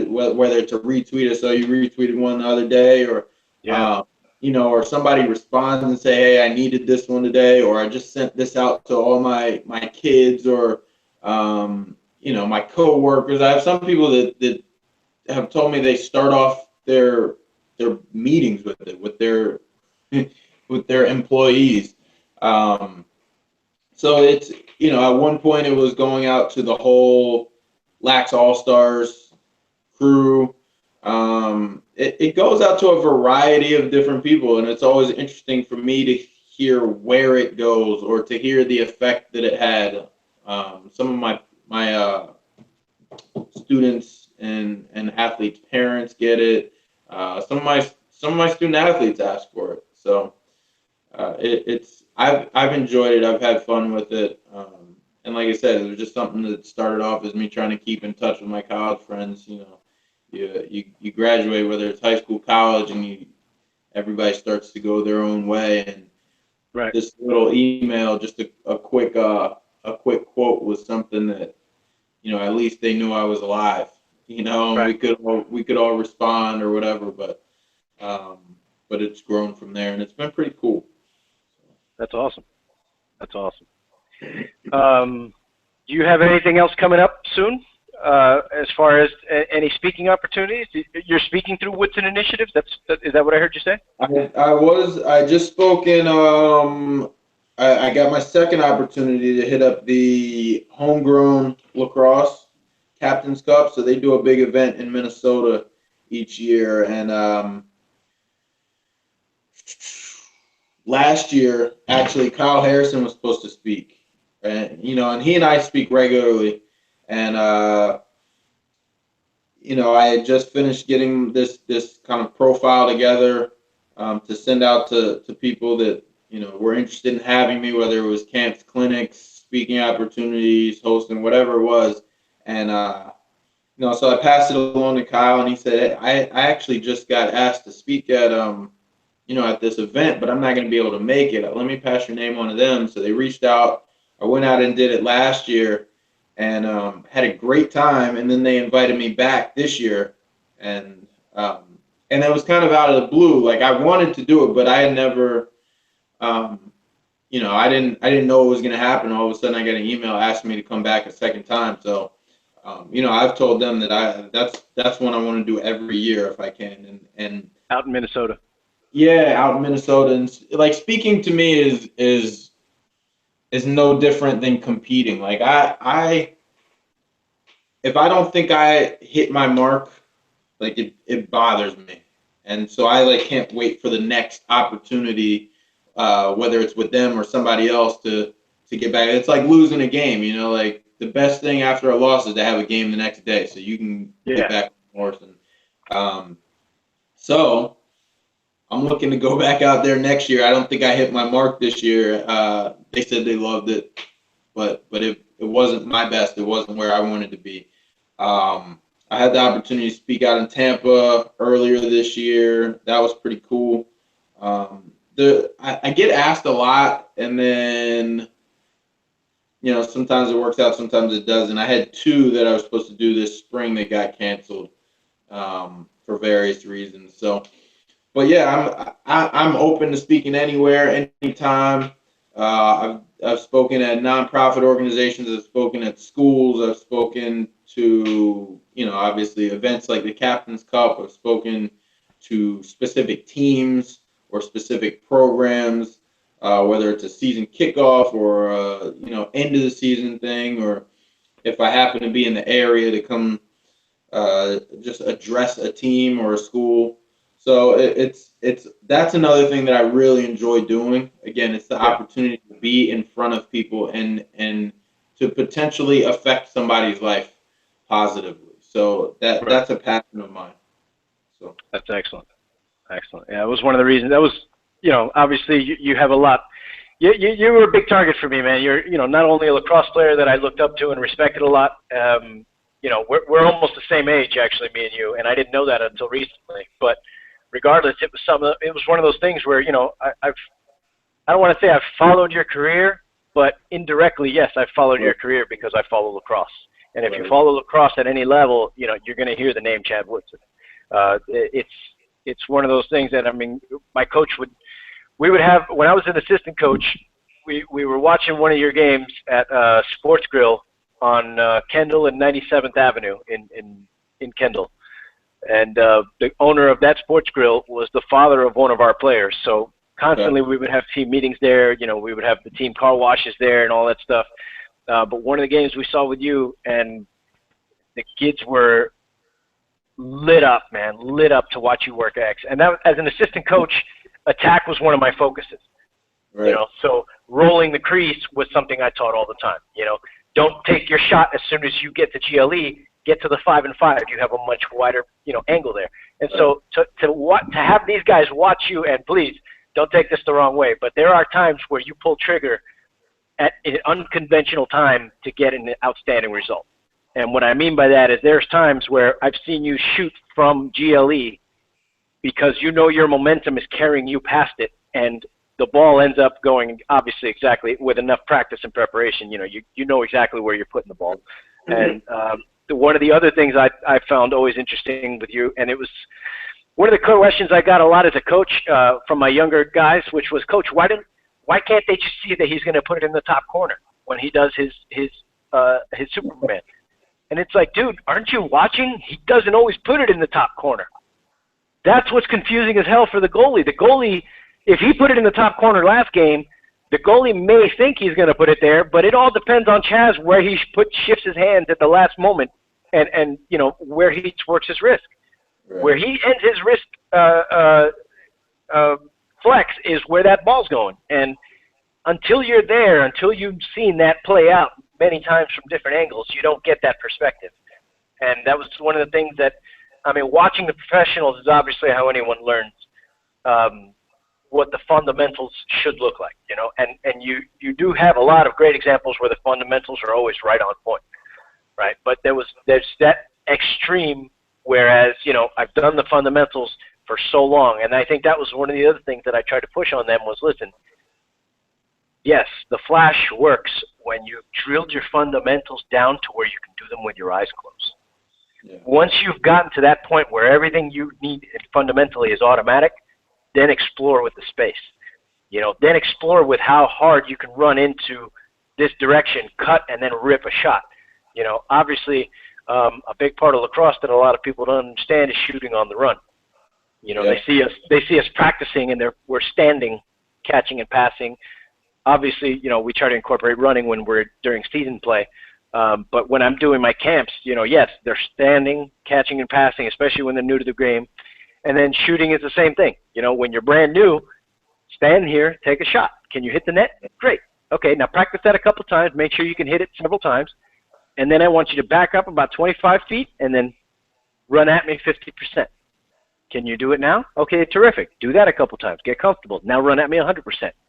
whether it's a retweet, or so you retweeted one the other day, or Yeah. or somebody responds and say, hey, I needed this one today, or I just sent this out to all my kids, or my coworkers. I have some people that have told me they start off their meetings with it, with their with their employees. So it's, at one point it was going out to the whole Lax All Stars crew. It goes out to a variety of different people, and it's always interesting for me to hear where it goes, or to hear the effect that it had. Some of my students and athletes' parents get it. Some of my student athletes ask for it. So I've enjoyed it. I've had fun with it. And like I said, it was just something that started off as me trying to keep in touch with my college friends. You graduate, whether it's high school, college, and everybody starts to go their own way. And Right. this little email, just a quick quote, was something that, at least they knew I was alive. And Right. we could all respond or whatever, but it's grown from there, and it's been pretty cool. That's awesome. That's awesome. Do you have anything else coming up soon? as far as any speaking opportunities? You're speaking through Woodson Initiatives. Is that what I heard you say? I just spoke in. I got my second opportunity to hit up the homegrown lacrosse Captain's Cup. So they do a big event in Minnesota each year, and last year actually Kyle Harrison was supposed to speak, and and he and I speak regularly, and I had just finished getting this kind of profile together to send out to people that were interested in having me, whether it was camps, clinics, speaking opportunities, hosting, whatever it was. And so I passed it along to Kyle, and he said, "I actually just got asked to speak at at this event, but I'm not going to be able to make it. Let me pass your name on to them." So they reached out. I went out and did it last year, and had a great time. And then they invited me back this year, and it was kind of out of the blue. Like, I wanted to do it, but I had never, I didn't know it was going to happen. All of a sudden, I got an email asking me to come back a second time. So, I've told them that that's one I want to do every year if I can. And out in Minnesota. Yeah, out in Minnesota, and like, speaking to me is no different than competing. Like, if I don't think I hit my mark, like, it bothers me. And so I, like, can't wait for the next opportunity, whether it's with them or somebody else to get back. It's like losing a game, like, the best thing after a loss is to have a game the next day so you can get back on the horse. And so I'm looking to go back out there next year. I don't think I hit my mark this year. They said they loved it, but it wasn't my best. It wasn't where I wanted to be. I had the opportunity to speak out in Tampa earlier this year. That was pretty cool. I get asked a lot, and then sometimes it works out, sometimes it doesn't. I had two that I was supposed to do this spring that got canceled for various reasons. So, but yeah, I'm open to speaking anywhere, anytime. I've spoken at nonprofit organizations. I've spoken at schools. I've spoken to obviously events like the Captain's Cup. I've spoken to specific teams or specific programs, whether it's a season kickoff or end of the season thing, or if I happen to be in the area to come just address a team or a school. So that's another thing that I really enjoy doing. Again, it's the opportunity to be in front of people and to potentially affect somebody's life positively. So that's a passion of mine. So that's excellent. Excellent. Yeah, it was one of the reasons. That was, obviously you have a lot. You were a big target for me, man. You're, not only a lacrosse player that I looked up to and respected a lot. We're almost the same age, actually, me and you, and I didn't know that until recently. But regardless, it was one of those things where, I don't want to say I've followed your career, but indirectly, yes, I've followed your career because I follow lacrosse. And if you follow lacrosse at any level, you're going to hear the name Chad Woodson. It's one of those things that, my coach we would have, when I was an assistant coach, we were watching one of your games at Sports Grill on Kendall and 97th Avenue in Kendall. And the owner of that Sports Grill was the father of one of our players. So constantly we would have team meetings there. We would have the team car washes there and all that stuff. But one of the games we saw with you, and the kids were lit up, man, lit up to watch you work X. And that, as an assistant coach, attack was one of my focuses. Right. So rolling the crease was something I taught all the time. Don't take your shot as soon as you get to GLE. Get to the 5-and-5. You have a much wider, angle there. And so to have these guys watch you, and please don't take this the wrong way, but there are times where you pull trigger at an unconventional time to get an outstanding result. And what I mean by that is there's times where I've seen you shoot from GLE because your momentum is carrying you past it, and the ball ends up going, obviously, exactly with enough practice and preparation. You know exactly where you're putting the ball. And one of the other things I found always interesting with you, and it was one of the questions I got a lot as a coach from my younger guys, which was, Coach, why can't they just see that he's going to put it in the top corner when he does his Superman? And it's like, dude, aren't you watching? He doesn't always put it in the top corner. That's what's confusing as hell for the goalie. The goalie, if he put it in the top corner last game, the goalie may think he's going to put it there, but it all depends on Chazz where he shifts his hands at the last moment and you know, where he works his wrist. Right. Where he ends his wrist flex is where that ball's going. And until you're there, until you've seen that play out many times from different angles, you don't get that perspective. And that was one of the things that, I mean, watching the professionals is obviously how anyone learns what the fundamentals should look like, you know. And you do have a lot of great examples where the fundamentals are always right on point, right? But there's that extreme, whereas, you know, I've done the fundamentals for so long, and I think that was one of the other things that I tried to push on them was, listen, yes, the flash works when you've drilled your fundamentals down to where you can do them with your eyes closed. Yeah. Once you've gotten to that point where everything you need fundamentally is automatic, then explore with the space. You know, then explore with how hard you can run into this direction, cut, and then rip a shot. You know, obviously, a big part of lacrosse that a lot of people don't understand is shooting on the run. You know, yeah. they see us practicing, and we're standing, catching and passing. Obviously, you know, we try to incorporate running when we're during season play. But when I'm doing my camps, you know, yes, they're standing, catching and passing, especially when they're new to the game. And then shooting is the same thing. You know, when you're brand new, stand here, take a shot. Can you hit the net? Great. Okay, now practice that a couple times. Make sure you can hit it several times. And then I want you to back up about 25 feet and then run at me 50%. Can you do it now? Okay, terrific. Do that a couple times. Get comfortable. Now run at me 100%.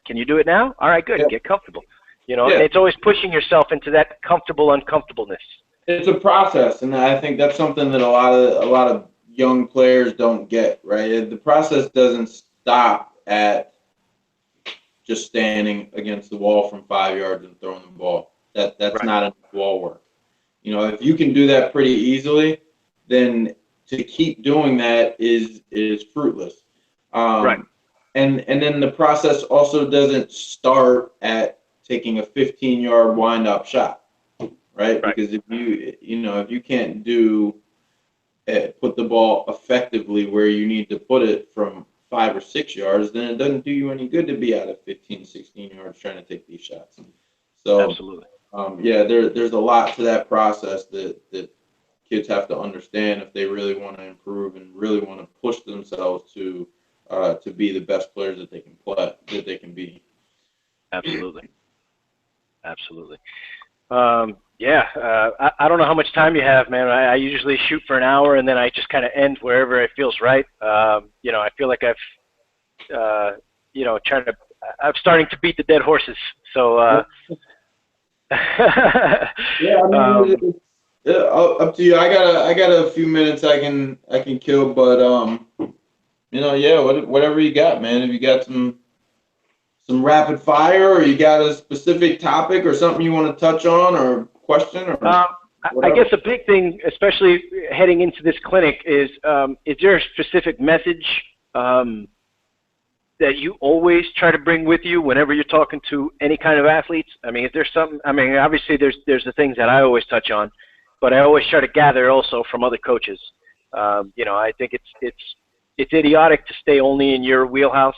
Can you do it now? All right, good. Yeah. Get comfortable. You know, it's always pushing yourself into that comfortable uncomfortableness. It's a process, and I think that's something that a lot of young players don't get, right? The process doesn't stop at just standing against the wall from 5 yards and throwing the ball. That's right. Not enough wall work. You know, if you can do that pretty easily, then to keep doing that is fruitless. Right. And then the process also doesn't start at taking a 15-yard wind-up shot, right? Because if you can't put the ball effectively where you need to put it from 5 or 6 yards, then it doesn't do you any good to be out of 15, 16 yards trying to take these shots. So, absolutely. There's a lot to that process that kids have to understand if they really want to improve and really want to push themselves to be the best players that they can play, that they can be. Absolutely. I don't know how much time you have, man. I usually shoot for an hour, and then I just kind of end wherever it feels right. You know, I feel like I'm starting to beat the dead horses. So, up to you. I got a few minutes I can kill, but whatever you got, man. If you got some rapid fire, or you got a specific topic or something you want to touch on or question, or I guess a big thing, especially heading into this clinic, is there a specific message that you always try to bring with you whenever you're talking to any kind of athletes? I mean, is there something? I mean, obviously there's the things that I always touch on, but I always try to gather also from other coaches. You know, I think it's idiotic to stay only in your wheelhouse.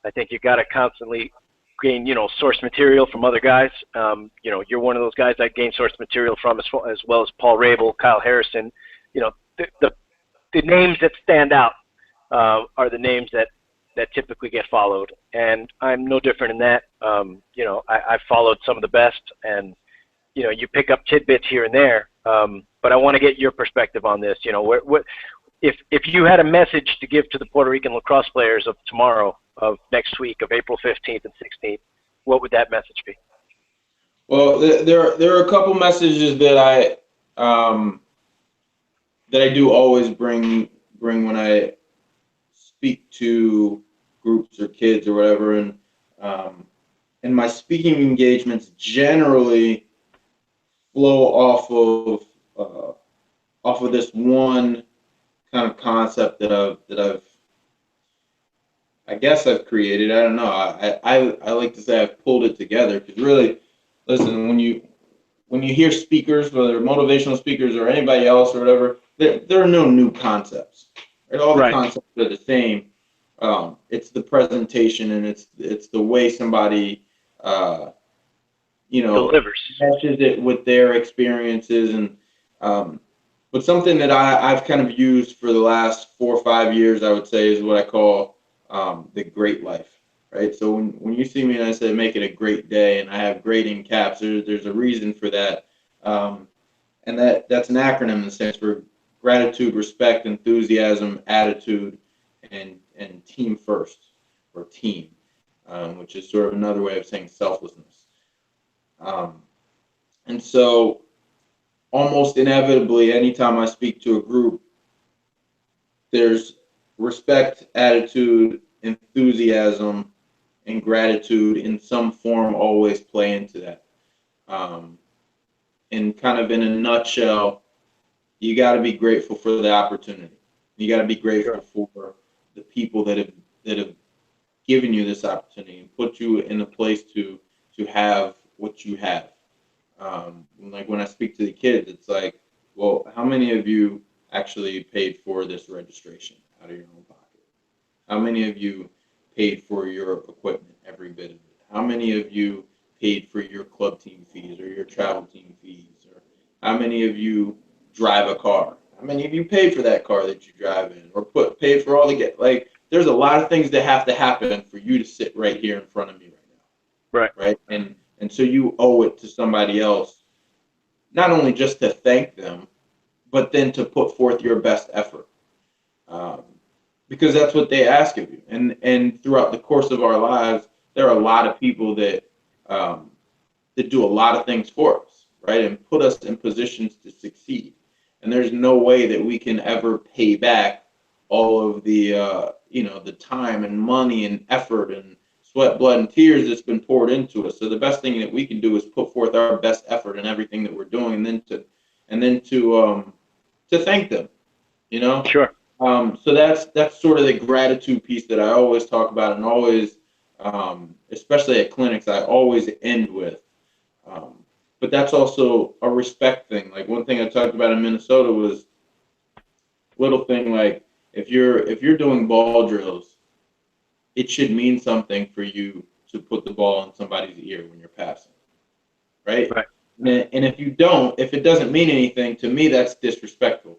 I think you got to constantly gain, you know, source material from other guys. You know, you're one of those guys I gain source material from, as well as Paul Rabel, Kyle Harrison. You know, the names that stand out are the names that typically get followed, and I'm no different in that. You know, I've followed some of the best, and you know, you pick up tidbits here and there. But I want to get your perspective on this. You know, what if you had a message to give to the Puerto Rican lacrosse players of tomorrow, of next week, of April 15th and 16th, what would that message be? Well, there are a couple messages that I do always bring when I speak to groups or kids or whatever, and my speaking engagements generally flow off of this one kind of concept that I've created. I don't know. I like to say I've pulled it together, because really, listen, when you hear speakers, whether motivational speakers or anybody else or whatever, there are no new concepts. Right? All the concepts are the same. It's the presentation, and it's the way somebody delivers, meshes it with their experiences. And but something that I've kind of used for the last 4 or 5 years, I would say, is what I call the great life. Right. So when you see me and I say make it a great day, and I have great in caps, there's a reason for that. And that's an acronym that stands for gratitude, respect, enthusiasm, attitude, and team first, or team, which is sort of another way of saying selflessness. And so almost inevitably, anytime I speak to a group, there's respect, attitude, enthusiasm, and gratitude in some form always play into that. And kind of in a nutshell, you got to be grateful for the opportunity. You got to be grateful for the people that have given you this opportunity and put you in a place to have what you have. Like when I speak to the kids, it's like, well, how many of you actually paid for this registration out of your own pocket? How many of you paid for your equipment, every bit of it? How many of you paid for your club team fees or your travel team fees? Or how many of you drive a car? How many of you paid for that car that you drive in, or paid for all the get? Like, there's a lot of things that have to happen for you to sit right here in front of me right now. right? Right. And so you owe it to somebody else, not only just to thank them, but then to put forth your best effort, because that's what they ask of you. And throughout the course of our lives, there are a lot of people that do a lot of things for us, right, and put us in positions to succeed. And there's no way that we can ever pay back all of the the time and money and effort and sweat, blood, and tears that's been poured into us. So the best thing that we can do is put forth our best effort in everything that we're doing, and then to thank them. Sure. So that's sort of the gratitude piece that I always talk about, and always, especially at clinics, I always end with. But that's also a respect thing. Like, one thing I talked about in Minnesota was little thing like, if you're doing ball drills, it should mean something for you to put the ball in somebody's ear when you're passing, right? Right. And if it doesn't mean anything, to me, that's disrespectful.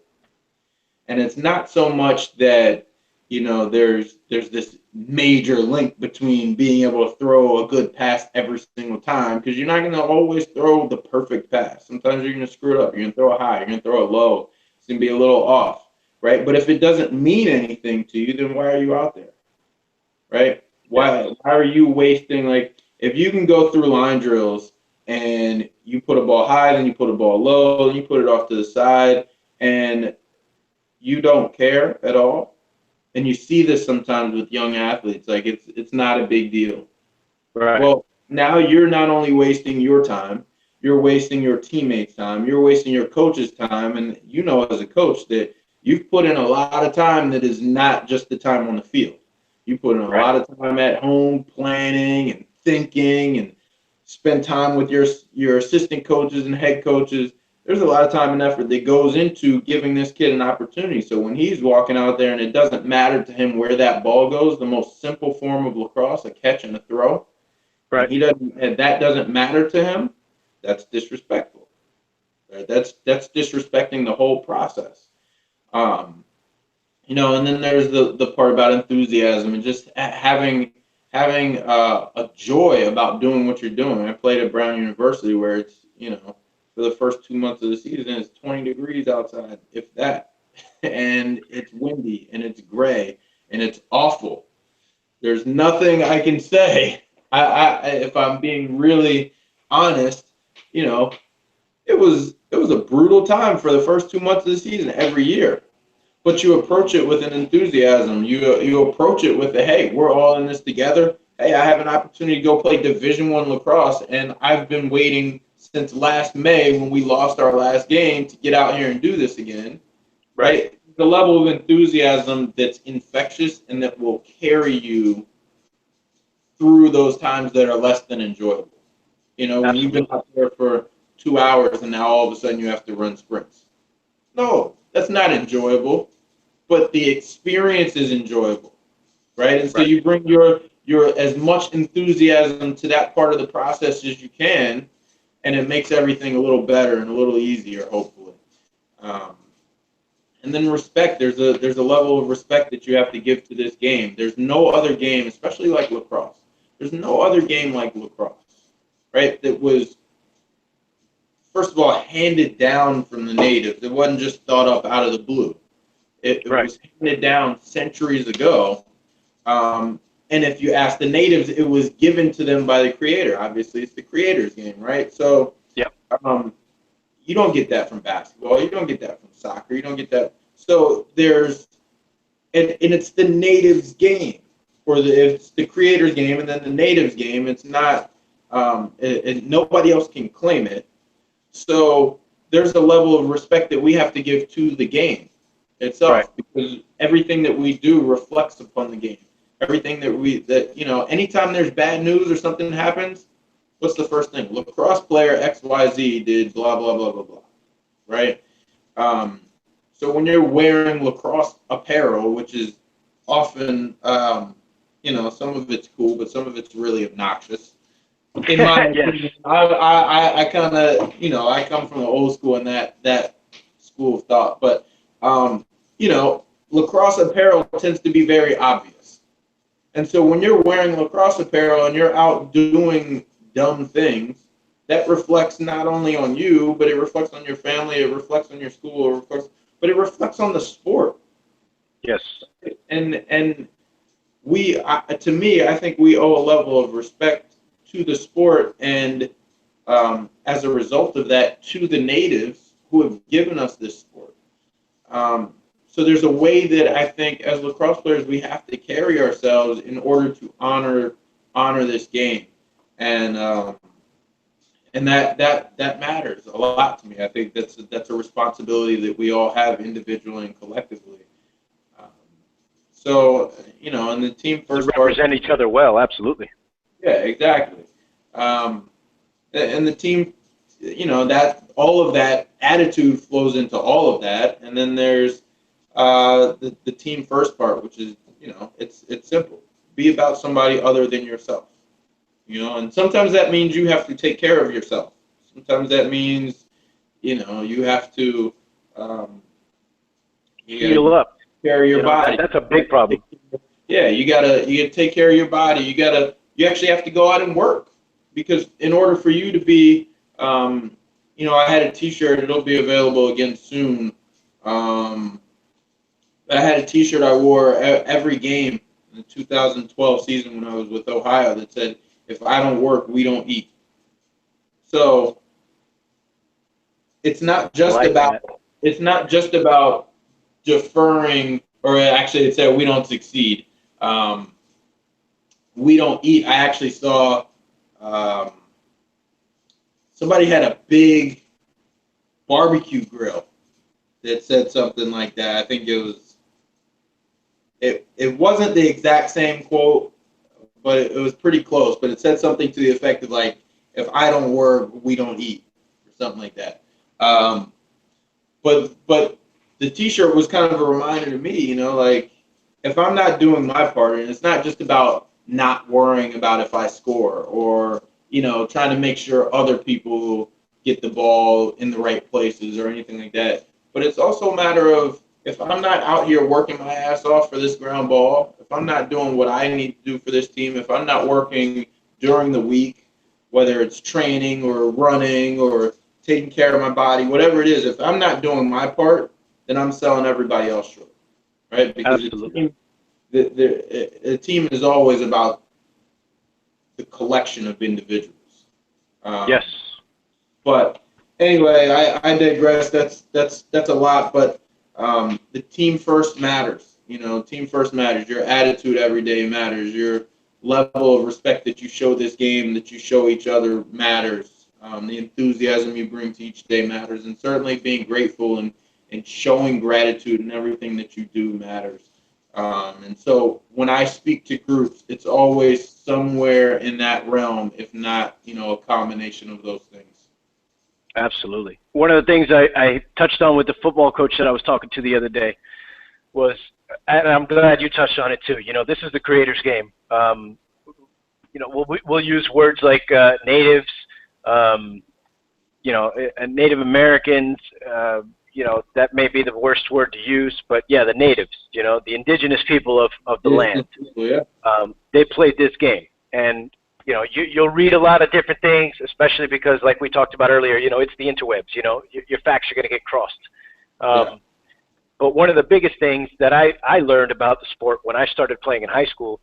And it's not so much that, there's this major link between being able to throw a good pass every single time, because you're not going to always throw the perfect pass. Sometimes you're going to screw it up. You're going to throw it high. You're going to throw it low. It's going to be a little off, right? But if it doesn't mean anything to you, then why are you out there, right? Why are you wasting, like, if you can go through line drills and you put a ball high, then you put a ball low, then you put it off to the side, and you don't care at all. And you see this sometimes with young athletes, like it's not a big deal. Right. Well, now you're not only wasting your time, you're wasting your teammates' time, you're wasting your coach's time, and as a coach that you've put in a lot of time that is not just the time on the field. You put in a lot of time at home planning and thinking, and spend time with your assistant coaches and head coaches. There's a lot of time and effort that goes into giving this kid an opportunity. So when he's walking out there and it doesn't matter to him where that ball goes, the most simple form of lacrosse, a catch and a throw, right, and that doesn't matter to him, that's disrespectful. Right? That's disrespecting the whole process. And then there's the part about enthusiasm and just having a joy about doing what you're doing. I played at Brown University, where it's, for the first 2 months of the season, it's 20 degrees outside, if that, and it's windy and it's gray and it's awful. There's nothing I can say. If I'm being really honest, it was a brutal time for the first 2 months of the season every year. But you approach it with an enthusiasm. You approach it with hey, we're all in this together. Hey, I have an opportunity to go play Division I lacrosse, and I've been waiting since last May, when we lost our last game, to get out here and do this again. Right? The level of enthusiasm that's infectious and that will carry you through those times that are less than enjoyable. When you've been out there for 2 hours, and now all of a sudden you have to run sprints. No, that's not enjoyable, but the experience is enjoyable, right? And so Right. you bring your as much enthusiasm to that part of the process as you can, and it makes everything a little better and a little easier, hopefully. Um, and then respect. There's a level of respect that you have to give to this game. There's no other game, especially like lacrosse. There's no other game like lacrosse, right? That was, first of all, handed down from the natives. It wasn't just thought up out of the blue. It Right. was handed down centuries ago. And if you ask the natives, it was given to them by the creator. Obviously, it's the creator's game, right? So Yep. um, you don't get that from basketball. You don't get that from soccer. You don't get that. So there's, and it's the natives' game, or it's the creator's game, and then the natives' game. It's not, and nobody else can claim it. So there's a level of respect that we have to give to the game Right. itself, because everything that we do reflects upon the game. Everything that anytime there's bad news or something happens, what's the first thing? Lacrosse player XYZ did blah blah blah blah blah, right? So when you're wearing lacrosse apparel, which is often, some of it's cool, but some of it's really obnoxious. In my Yes. opinion, I kind of, I come from the old school and that school of thought, but lacrosse apparel tends to be very obvious. And so when you're wearing lacrosse apparel and you're out doing dumb things, that reflects not only on you, but it reflects on your family, it reflects on your school, but it reflects on the sport. Yes. And to me, I think we owe a level of respect to the sport, and as a result of that, to the natives who have given us this sport. So there's a way that I think, as lacrosse players, we have to carry ourselves in order to honor this game, and that matters a lot to me. I think that's a responsibility that we all have individually and collectively. Um, and the team To first part. represent each other well, absolutely. Yeah, exactly. And the team, that all of that attitude flows into all of that, and then there's the team first part, which is, it's simple. Be about somebody other than yourself. And sometimes that means you have to take care of yourself. Sometimes that means, you have to, Heal up. take care of your body. That's a big problem. Yeah, you gotta take care of your body. You actually have to go out and work, because in order for you to be, I had a T-shirt. It'll be available again soon. I had a T-shirt I wore every game in the 2012 season when I was with Ohio that said, "If I don't work, we don't eat." So it's not just Like about that. it's not just about deferring, or actually it said we don't succeed. We don't eat. I actually saw somebody had a big barbecue grill that said something like that. I think it wasn't the exact same quote, but it was pretty close. But it said something to the effect of, like, "If I don't work, we don't eat," or something like that. But the T-shirt was kind of a reminder to me, like, if I'm not doing my part, and it's not just about not worrying about if I score, or trying to make sure other people get the ball in the right places or anything like that. But it's also a matter of, if I'm not out here working my ass off for this ground ball, if I'm not doing what I need to do for this team, if I'm not working during the week, whether it's training or running or taking care of my body, whatever it is, if I'm not doing my part, then I'm selling everybody else short, right? Because Absolutely. the team is always about the collection of individuals. Yes. But anyway, I digress. That's a lot, but the team first matters. Team first matters. Your attitude every day matters. Your level of respect that you show this game, that you show each other, matters. The enthusiasm you bring to each day matters, and certainly being grateful and showing gratitude in everything that you do matters. And so when I speak to groups, it's always somewhere in that realm, if not, a combination of those things. Absolutely. One of the things I touched on with the football coach that I was talking to the other day was, and I'm glad you touched on it too. This is the creator's game. We'll use words like natives, Native Americans. That may be the worst word to use, but yeah, the natives. The indigenous people of the land. Yeah. They played this game, and you'll read a lot of different things, especially because, like we talked about earlier, it's the interwebs. Your facts are going to get crossed. But one of the biggest things that I learned about the sport when I started playing in high school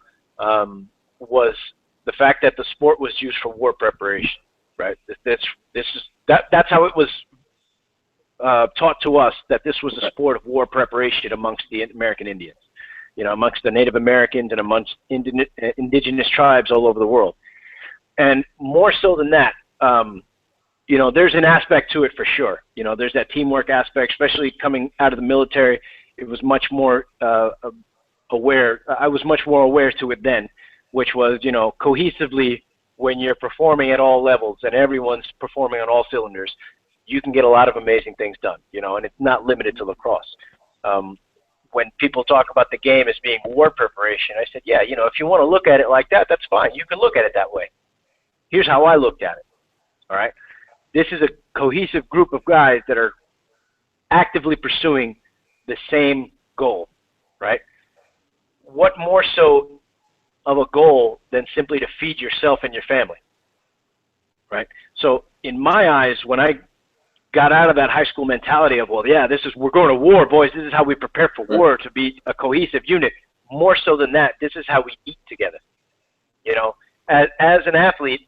was the fact that the sport was used for war preparation. Right. That's how it was taught to us, that this was a sport of war preparation amongst the American Indians, amongst the Native Americans and amongst indigenous tribes all over the world. And more so than that, there's an aspect to it for sure. There's that teamwork aspect, especially coming out of the military. It was much more aware. I was much more aware to it then, which was, cohesively, when you're performing at all levels and everyone's performing on all cylinders, you can get a lot of amazing things done, and it's not limited to lacrosse. When people talk about the game as being war preparation, I said, yeah, if you want to look at it like that, that's fine. You can look at it that way. Here's how I looked at it. All right. This is a cohesive group of guys that are actively pursuing the same goal, right? What more so of a goal than simply to feed yourself and your family, right? So in my eyes, when I got out of that high school mentality of, well, yeah, we're going to war, boys. This is how we prepare for war, to be a cohesive unit. More so than that, this is how we eat together. As an athlete,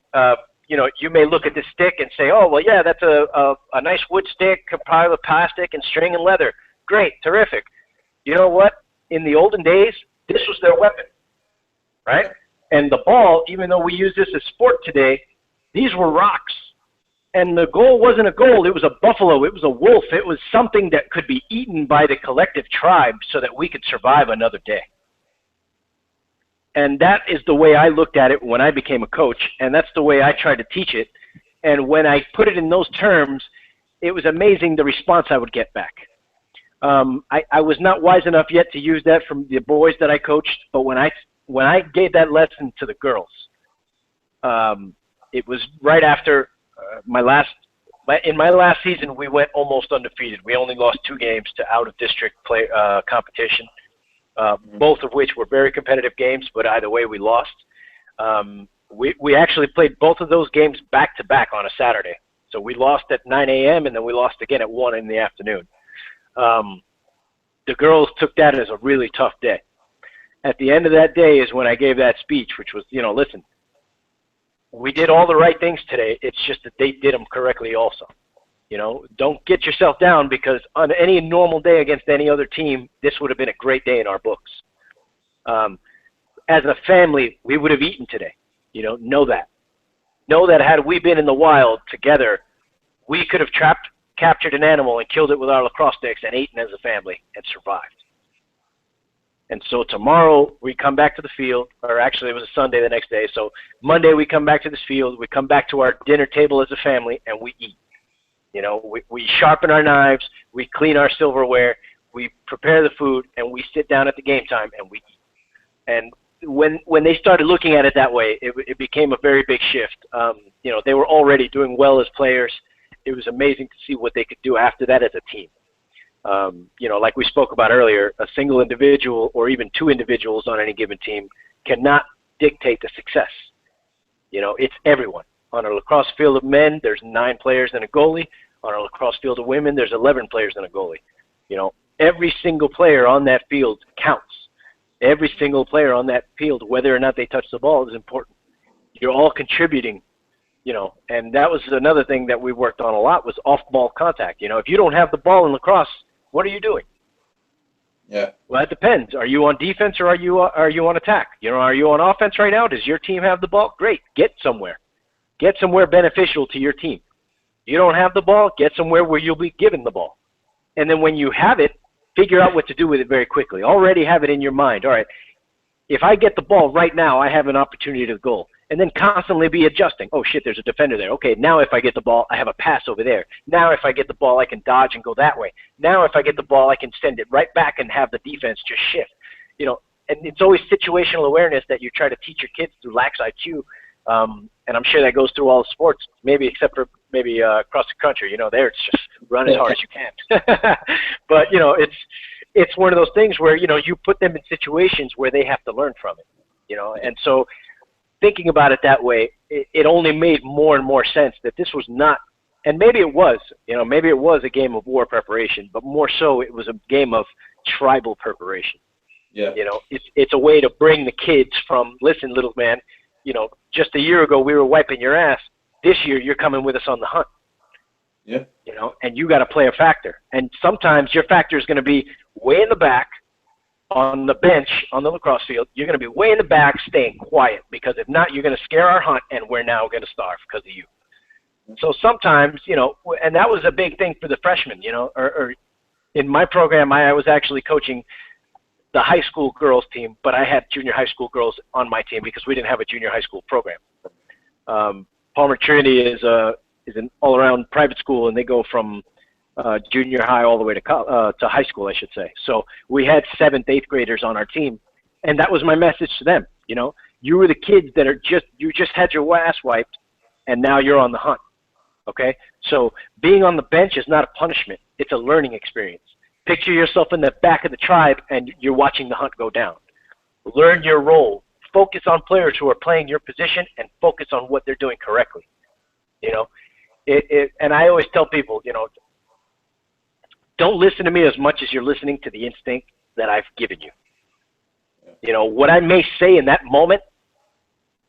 you may look at this stick and say, oh, well, yeah, that's a nice wood stick, compiled with plastic and string and leather. Great, terrific. You know what? In the olden days, this was their weapon, right? And the ball, even though we use this as sport today, these were rocks. And the goal wasn't a goal. It was a buffalo. It was a wolf. It was something that could be eaten by the collective tribe so that we could survive another day. And that is the way I looked at it when I became a coach, and that's the way I tried to teach it. And when I put it in those terms, it was amazing the response I would get back. I was not wise enough yet to use that from the boys that I coached, but when I gave that lesson to the girls, it was right after in my last season, we went almost undefeated. We only lost 2 games to out-of-district competition. Both of which were very competitive games, but either way we lost. We actually played both of those games back-to-back on a Saturday. So we lost at 9 a.m. and then we lost again at 1 in the afternoon. The girls took that as a really tough day. At the end of that day is when I gave that speech, which was, listen, we did all the right things today. It's just that they did them correctly also. Don't get yourself down, because on any normal day against any other team, this would have been a great day in our books. As a family, we would have eaten today. Know that. Know that had we been in the wild together, we could have captured an animal and killed it with our lacrosse sticks and eaten as a family and survived. And so tomorrow we come back to the field, or actually it was a Sunday the next day. So Monday we come back to this field, we come back to our dinner table as a family, and we eat. We sharpen our knives, we clean our silverware, we prepare the food, and we sit down at the game time and we eat. And when they started looking at it that way, it became a very big shift. They were already doing well as players. It was amazing to see what they could do after that as a team. Like we spoke about earlier, a single individual or even 2 individuals on any given team cannot dictate the success. It's everyone. On a lacrosse field of men, there's 9 players and a goalie. On a lacrosse field of women, there's 11 players and a goalie. Every single player on that field counts. Every single player on that field, whether or not they touch the ball, is important. You're all contributing, and that was another thing that we worked on a lot, was off-ball contact. If you don't have the ball in lacrosse, what are you doing? Yeah. Well, that depends. Are you on defense or are you on attack? Are you on offense right now? Does your team have the ball? Great. Get somewhere. Get somewhere beneficial to your team. You don't have the ball, get somewhere where you'll be given the ball. And then when you have it, figure out what to do with it very quickly. Already have it in your mind. All right, if I get the ball right now, I have an opportunity to goal. and then constantly be adjusting. Oh, shit, there's a defender there. Okay, now if I get the ball, I have a pass over there. Now if I get the ball, I can dodge and go that way. Now if I get the ball, I can send it right back and have the defense just shift. You know, and it's always situational awareness that you try to teach your kids through Lax IQ. And I'm sure that goes through all the sports, maybe except for maybe cross the country. You know, there it's just run as hard as you can. But, you know, it's one of those things where, you know, you put them in situations where they have to learn from it, you know. And so thinking about it that way, it only made more and more sense that this was not, and maybe it was, you know, maybe it was a game of war preparation, but more so it was a game of tribal preparation. Yeah. You know, it's a way to bring the kids from, listen, little man, you know, just a year ago we were wiping your ass. This year you're coming with us on the hunt. Yeah. You know, and you got to play a factor. And sometimes your factor is going to be way in the back on the bench on the lacrosse field. You're going to be way in the back staying quiet, because if not, you're going to scare our hunt, and we're now going to starve because of you. So sometimes, you know, and that was a big thing for the freshmen, you know, or in my program, I was actually coaching the high school girls team, but I had junior high school girls on my team because we didn't have a junior high school program. Palmer Trinity is an all-around private school, and they go from junior high all the way to high school, I should say. So we had 7th, 8th graders on our team, and that was my message to them. You know, you were the kids that you just had your ass wiped, and now you're on the hunt. Okay, so being on the bench is not a punishment; it's a learning experience. Picture yourself in the back of the tribe, and you're watching the hunt go down. Learn your role. Focus on players who are playing your position, and focus on what they're doing correctly. You know, and I always tell people, you know, don't listen to me as much as you're listening to the instinct that I've given you. You know, what I may say in that moment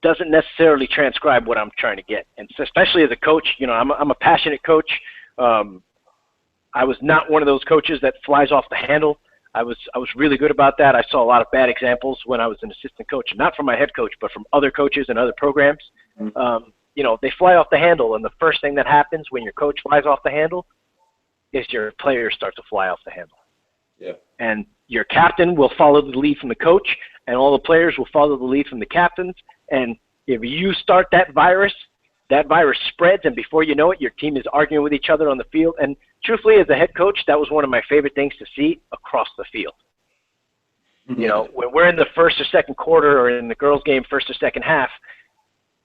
doesn't necessarily transcribe what I'm trying to get. And so especially as a coach, you know, I'm a passionate coach. I was not one of those coaches that flies off the handle. I was really good about that. I saw a lot of bad examples when I was an assistant coach, not from my head coach, but from other coaches and other programs. You know, they fly off the handle, and the first thing that happens when your coach flies off the handle is your players start to fly off the handle. Yeah. And your captain will follow the lead from the coach, and all the players will follow the lead from the captains. And if you start that virus spreads, and before you know it, your team is arguing with each other on the field. And truthfully, as a head coach, that was one of my favorite things to see across the field. You know, when we're in the first or second quarter, or in the girls' game, first or second half,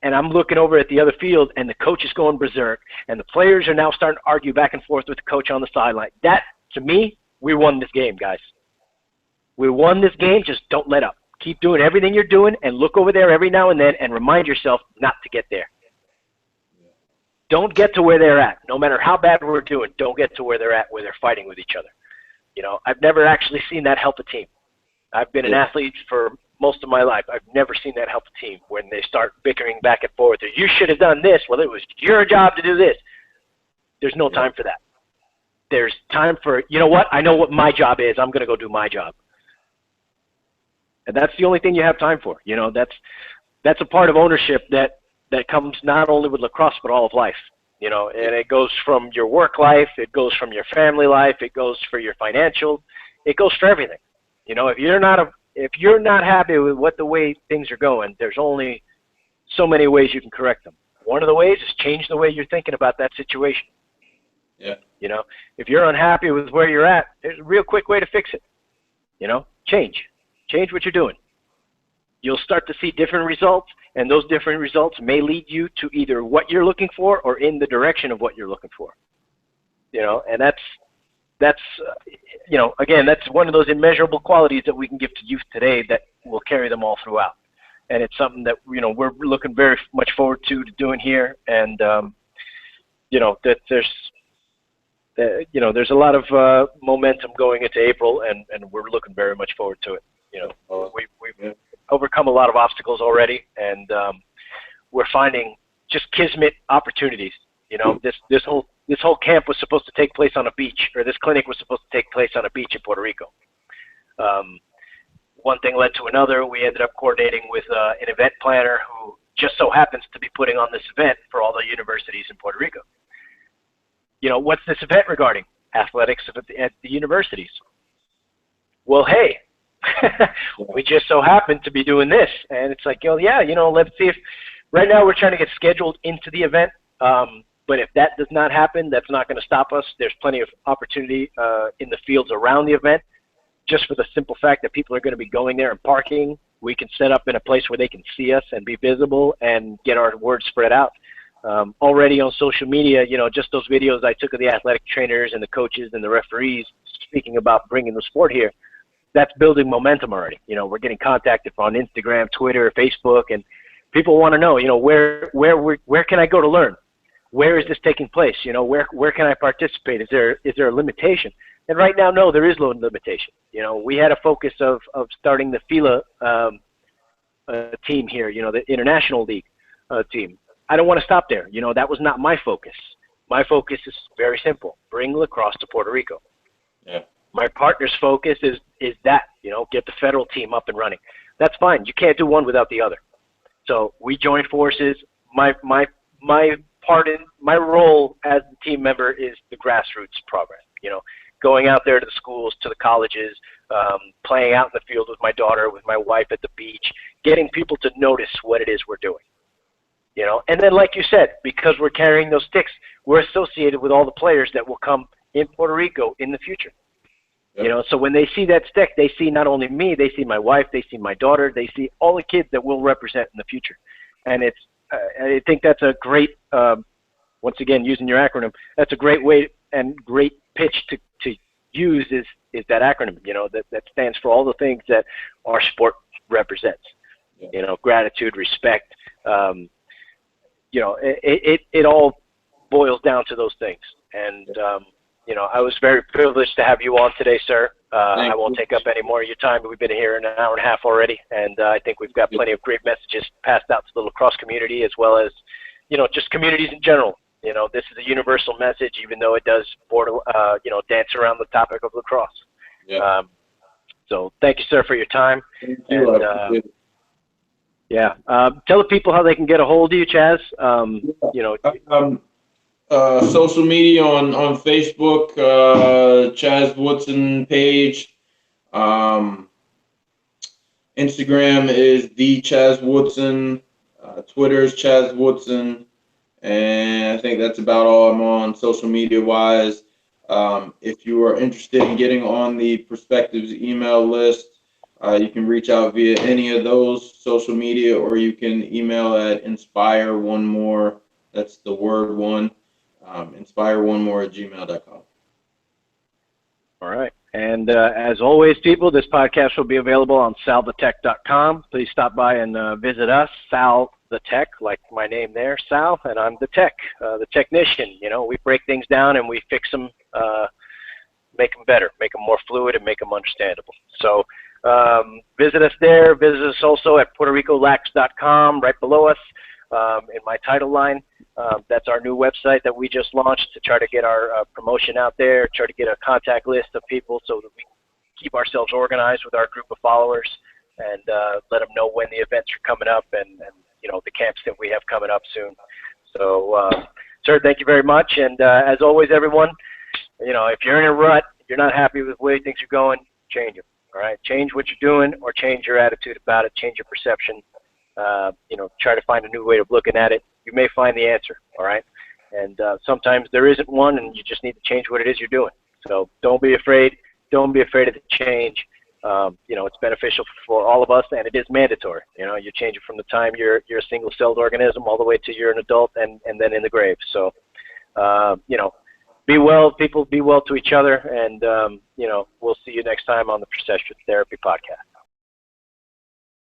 and I'm looking over at the other field, and the coach is going berserk, and the players are now starting to argue back and forth with the coach on the sideline. That, to me, we won this game, guys. We won this game. Just don't let up. Keep doing everything you're doing, and look over there every now and then and remind yourself not to get there. Don't get to where they're at. No matter how bad we're doing, don't get to where they're at, where they're fighting with each other. You know, I've never actually seen that help a team. I've been an athlete for most of my life. I've never seen that help a team when they start bickering back and forth. Or, you should have done this. Well, it was your job to do this. There's no time for that. There's time for, you know what? I know what my job is. I'm going to go do my job. And that's the only thing you have time for. You know, that's a part of ownership that comes not only with lacrosse, but all of life. You know, and it goes from your work life, it goes from your family life, it goes for your financial, it goes for everything. You know, if you're not happy with the way things are going, there's only so many ways you can correct them. One of the ways is change the way you're thinking about that situation. Yeah. You know, if you're unhappy with where you're at, there's a real quick way to fix it. You know, change what you're doing. You'll start to see different results, and those different results may lead you to either what you're looking for or in the direction of what you're looking for. You know, and that's you know, again, that's one of those immeasurable qualities that we can give to youth today that will carry them all throughout. And it's something that, you know, we're looking very much forward to doing here. And you know, that there's a lot of momentum going into April, and we're looking very much forward to it. You know, we've overcome a lot of obstacles already, and we're finding just kismet opportunities. You know, this whole camp was supposed to take place on a beach, or this clinic was supposed to take place on a beach in Puerto Rico. One thing led to another. We ended up coordinating with an event planner who just so happens to be putting on this event for all the universities in Puerto Rico. You know, what's this event regarding? Athletics at the universities. Well, hey, we just so happen to be doing this. And it's like, oh, yeah, you know, let's see if Right now, we're trying to get scheduled into the event. But if that does not happen, that's not going to stop us. There's plenty of opportunity in the fields around the event. Just for the simple fact that people are going to be going there and parking, we can set up in a place where they can see us and be visible and get our word spread out. Already on social media, just those videos I took of the athletic trainers and the coaches and the referees speaking about bringing the sport here, that's building momentum already. We're getting contacted on Instagram, Twitter, Facebook, and people want to know, where can I go to learn? Where is this taking place? Where can I participate? Is there a limitation? And right now, no, there is no limitation. We had a focus of starting the FILA team here, the International League team. I don't want to stop there. That was not my focus. My focus is very simple: bring lacrosse to Puerto Rico. Yeah. My partner's focus is that, get the federal team up and running. That's fine. You can't do one without the other. So we joined forces. My role as the team member is the grassroots program. Going out there to the schools, to the colleges, playing out in the field with my daughter, with my wife at the beach, getting people to notice what it is we're doing. And then, like you said, because we're carrying those sticks, we're associated with all the players that will come in Puerto Rico in the future. Yep. So when they see that stick, they see not only me, they see my wife, they see my daughter, they see all the kids that we'll represent in the future. And I think that's a great, once again, using your acronym, that's a great way and great pitch to use is that acronym, that stands for all the things that our sport represents. Yeah. Gratitude, respect, it all boils down to those things. And, I was very privileged to have you on today, sir. I won't take up any more of your time. We've been here an hour and a half already, and I think we've got plenty of great messages passed out to the lacrosse community as well as, just communities in general. This is a universal message, even though it does dance around the topic of lacrosse. Yeah. So thank you, sir, for your time. Thank you. And, tell the people how they can get a hold of you, Chazz. Social media on Facebook, Chazz Woodson page. Instagram is the Chazz Woodson. Twitter is Chazz Woodson. And I think that's about all I'm on social media wise. If you are interested in getting on the Perspectives email list, you can reach out via any of those social media, or you can email at inspireonemore. That's the word one. Inspireonemore@gmail.com. All right. And as always, people, this podcast will be available on salthetech.com. Please stop by and visit us, Sal the Tech, like my name there, Sal, and I'm the tech, the technician. We break things down and we fix them, make them better, make them more fluid, and make them understandable. So visit us there. Visit us also at PuertoRicoLax.com, right below us in my title line. That's our new website that we just launched to try to get our promotion out there, try to get a contact list of people so that we keep ourselves organized with our group of followers and let them know when the events are coming up and the camps that we have coming up soon. So, sir, thank you very much. And as always, everyone, if you're in a rut, if you're not happy with the way things are going, change them. All right, change what you're doing or change your attitude about it, change your perception. Try to find a new way of looking at it. You may find the answer, all right? And sometimes there isn't one, and you just need to change what it is you're doing. So don't be afraid. Don't be afraid of the change. It's beneficial for all of us, and it is mandatory. You change it from the time you're a single-celled organism all the way to you're an adult and then in the grave. So, be well, people. Be well to each other, and, we'll see you next time on the Perception Therapy Podcast.